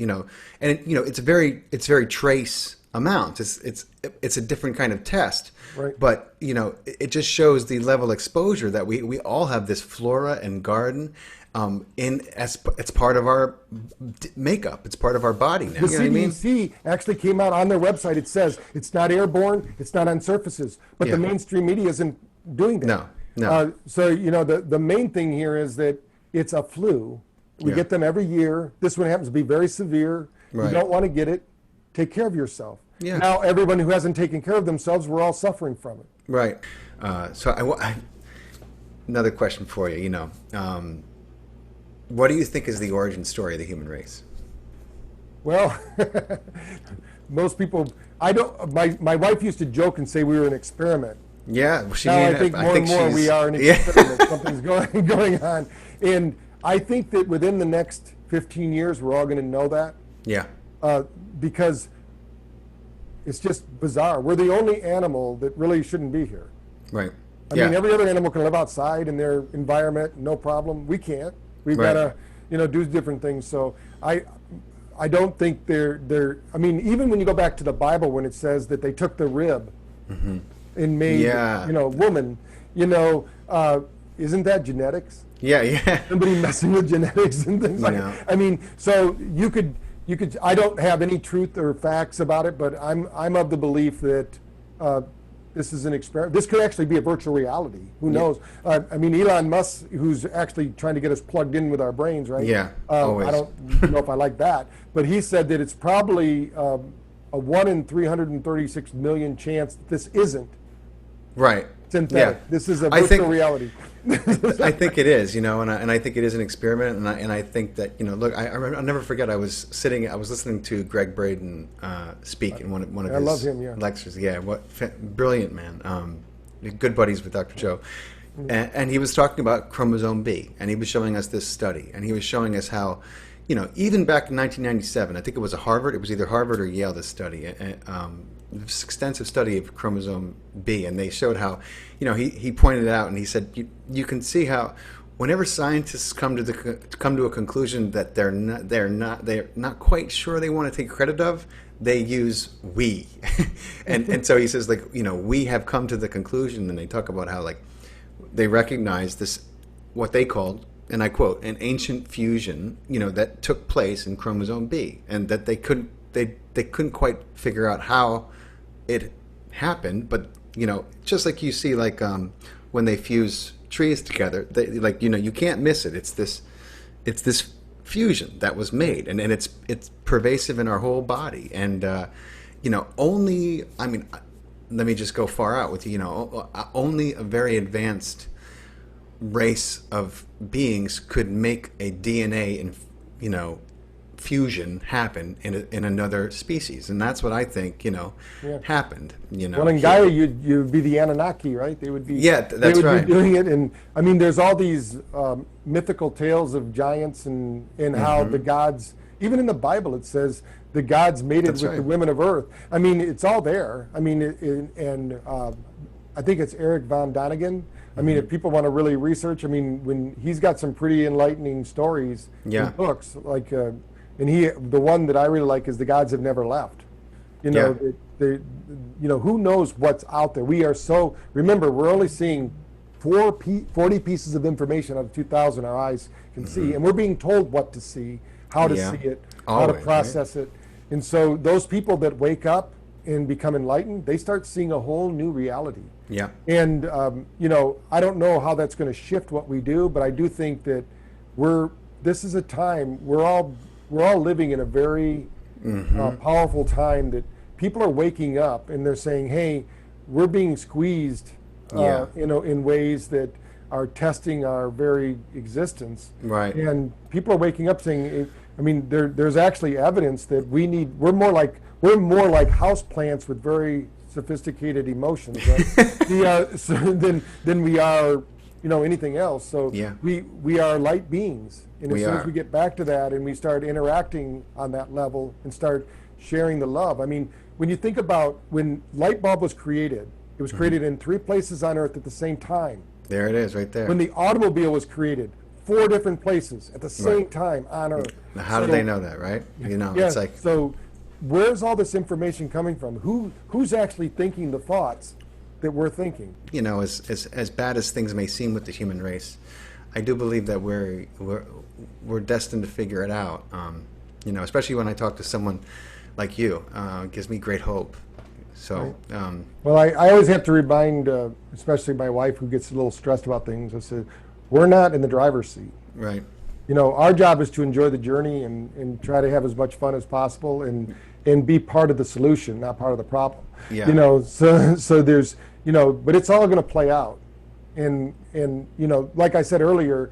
it's very trace amounts. It's a different kind of test. Right. But it just shows the level of exposure that we all have this flora and garden it's part of our makeup. It's part of our body now. The You know what I mean? CDC actually came out on their website. It says it's not airborne, it's not on surfaces, but Yeah. the mainstream media isn't doing that. No. So the main thing here is that it's a flu. We get them every year. This one happens to be very severe. Right. You don't want to get it. Take care of yourself. Yeah. Now everyone who hasn't taken care of themselves, we're all suffering from it. Right. So another question for you. What do you think is the origin story of the human race? Well, most people, I don't. My wife used to joke and say we were an experiment. Yeah, Now I think more and more we are an experiment. Something's going on, and I think that within the next 15 years we're all going to know that. Yeah. Because it's just bizarre. We're the only animal that really shouldn't be here. Right. I mean, every other animal can live outside in their environment, no problem. We can't. We've Right. got to, do different things. So I don't think they're. I mean, even when you go back to the Bible, when it says that they took the rib and made, woman, isn't that genetics? Yeah. Somebody messing with genetics and things like that. I mean, so you could. I don't have any truth or facts about it, but I'm of the belief that this is an experiment. This could actually be a virtual reality. Who knows? I mean, Elon Musk, who's actually trying to get us plugged in with our brains, right? Yeah, always. I don't know if I like that, but he said that it's probably a 1 in 336 million chance that this isn't Right. synthetic. Yeah. This is a virtual reality. I think it is, and I think it is an experiment, and I think that look, I'll never forget. I was listening to Greg Braden speak in one of his love him, yeah. lectures. Yeah, brilliant man. Good buddies with Dr. Joe, and he was talking about chromosome B, and he was showing us this study, and he was showing us how, even back in 1997, I think it was either Harvard or Yale. This study, this extensive study of chromosome B, and they showed how, he pointed it out, and he said you can see how whenever scientists come to a conclusion that they're not quite sure they want to take credit of, they use we, and so he says we have come to the conclusion, and they talk about how they recognize this, what they called, and I quote, an ancient fusion that took place in chromosome B, and that they couldn't quite figure out how it happen, but just like you see, like when they fuse trees together, like you can't miss it. It's this fusion that was made, and it's pervasive in our whole body, and only, I mean, let me just go far out with only a very advanced race of beings could make a DNA and fusion happen in another species, and that's what I think happened. Well, in Gaia, you'd be the Anunnaki, right? They would be. Yeah, that's they would right. be doing it, and I mean, there's all these mythical tales of giants and how the gods. Even in the Bible, it says the gods mated That's with right. the women of Earth. I mean, it's all there. I mean, I think it's Eric von Daniken. I mean, if people want to really research, I mean, when he's got some pretty enlightening stories Yeah. in books, like, and the one that I really like is The Gods Have Never Left. Yeah. Who knows what's out there? We are so, remember, we're only seeing 40 pieces of information out of 2,000 our eyes can see, and we're being told what to see, how to Yeah. see it, how to Always, process it. And so those people that wake up and become enlightened, they start seeing a whole new reality. Yeah. And I don't know how that's going to shift what we do, but I do think that this is a time we're all living in a very powerful time that people are waking up and they're saying, "Hey, we're being squeezed, Yeah. in ways that are testing our very existence." Right. And people are waking up saying, I mean, there's actually evidence that we're more like house plants with very sophisticated emotions, right? Than we are, anything else. So Yeah. we are light beings, and as We soon are. as we get back to that and we start interacting on that level and start sharing the love. I mean, when you think about when light bulb was created, it was created in 3 places on Earth at the same time. There it is, right there. When the automobile was created, 4 different places at the same Right. time on Earth. Now, how So- do they know that, right? Yeah, It's like, so where's all this information coming from? Who's actually thinking the thoughts that we're thinking? as bad as things may seem with the human race, I do believe that we're destined to figure it out. Especially when I talk to someone like you, it gives me great hope. So, Well, I always have to remind, especially my wife who gets a little stressed about things, I said, we're not in the driver's seat. right, Our job is to enjoy the journey and try to have as much fun as possible and be part of the solution, not part of the problem. Yeah. So there's, but it's all going to play out. And like I said earlier,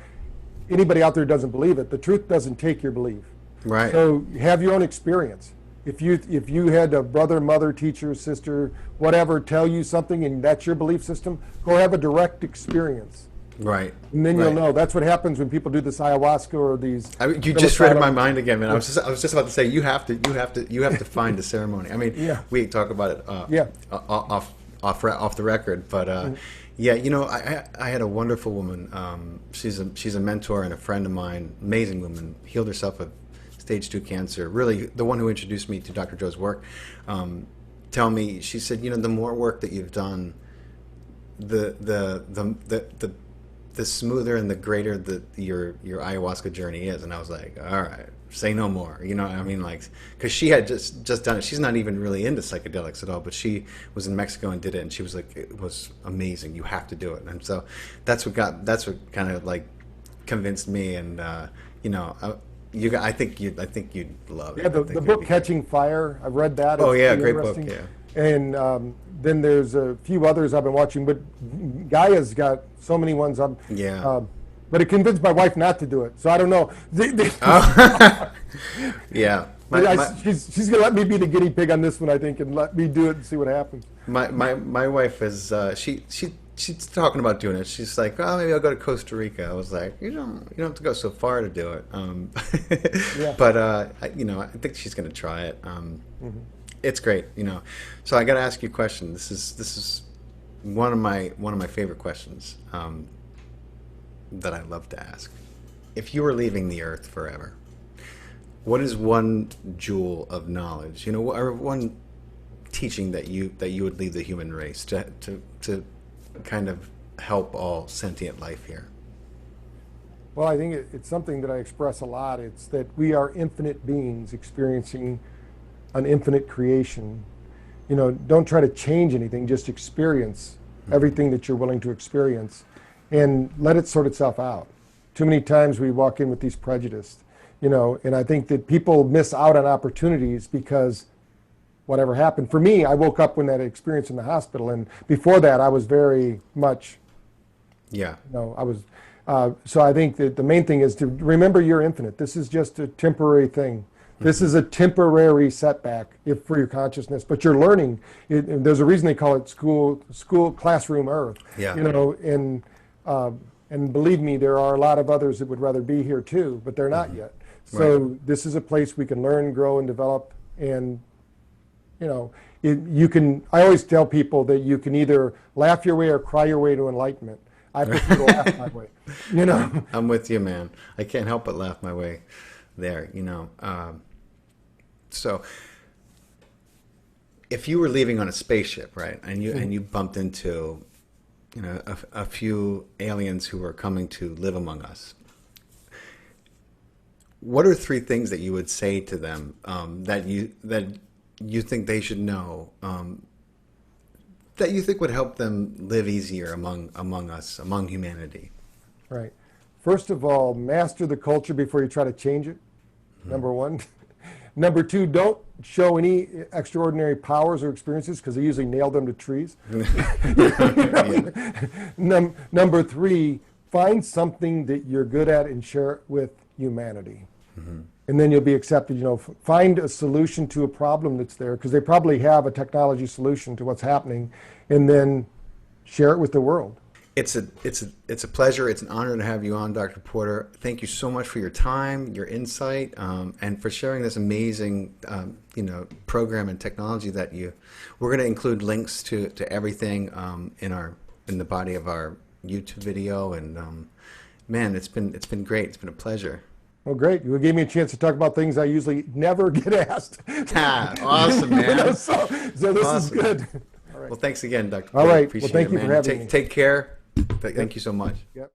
anybody out there who doesn't believe it, the truth doesn't take your belief. right, So have your own experience. If you had a brother, mother, teacher, sister, whatever, tell you something and that's your belief system, go have a direct experience. right. And then you'll right. know. That's what happens when people do this ayahuasca or these. You just read in my psilocybin. mind again, man. I was just about to say you have to find the ceremony. I mean, Yeah. we talk about it Yeah. off the record, but yeah, I had a wonderful woman. She's a mentor and a friend of mine. Amazing woman. Healed herself of stage 2 cancer. Really, the one who introduced me to Dr. Joe's work. Tell me, she said, the more work that you've done, the smoother and the greater your ayahuasca journey is. And I was like, all right, say no more. You know what I mean? Like, because she had just done it. She's not even really into psychedelics at all, but she was in Mexico and did it, and she was like, it was amazing. You have to do it. And so that's what kind of like convinced me. And I think you'd love it. Yeah, I the think it'd book be Catching Fire, I've read that. Oh, It's yeah, pretty great book, interesting. yeah. And then there's a few others I've been watching, but Gaia's got so many ones. Yeah. But it convinced my wife not to do it, so I don't know. Yeah. She's gonna let me be the guinea pig on this one, I think, and let me do it and see what happens. My wife is she's talking about doing it. She's like, oh, maybe I'll go to Costa Rica. I was like, you don't have to go so far to do it. Yeah. But I think she's gonna try it. It's great, So I got to ask you a question. This is one of my favorite questions that I love to ask. If you were leaving the earth forever, what is one jewel of knowledge, or one teaching that you would leave the human race to kind of help all sentient life here? Well, I think it's something that I express a lot. It's that we are infinite beings experiencing an infinite creation, You know, don't try to change anything, just experience everything that you're willing to experience and let it sort itself out. Too many times we walk in with these prejudices, you know, and I think that people miss out on opportunities because whatever happened. For me, I woke up when that experience in the hospital, and before that I was very much, Yeah. you know, I was, so I think that the main thing is to remember you're infinite. This is just a temporary thing. This is a temporary setback for your consciousness, but you're learning. There's a reason they call it school, classroom Earth. Yeah. You know, and believe me, there are a lot of others that would rather be here too, but they're not yet. So this is a place we can learn, grow, and develop. And you know, you can. I always tell people that you can either laugh your way or cry your way to enlightenment. I prefer to laugh my way. You know. I'm with you, man. I can't help but laugh my way there. You know. So, if you were leaving on a spaceship, right, and you bumped into, you know, a few aliens who were coming to live among us, what are 3 things that you would say to them that you think they should know, that you think would help them live easier among us, among humanity? Right. First of all, master the culture before you try to change it. Number 1. Number 2, don't show any extraordinary powers or experiences because they usually nail them to trees. Number 3, find something that you're good at and share it with humanity. And then you'll be accepted. You know, find a solution to a problem that's there because they probably have a technology solution to what's happening, and then share it with the world. It's a pleasure. It's an honor to have you on, Dr. Porter. Thank you so much for your time, your insight, and for sharing this amazing, you know, program and technology that we're going to include links to everything in the body of our YouTube video. And man, it's been great. It's been a pleasure. Well, great. You gave me a chance to talk about things I usually never get asked. Awesome, man. You know, so this is good. All right. Well, thanks again, Dr. All right. Appreciate well, thank it, you man. for having me. Take care. Thank you so much. Yep.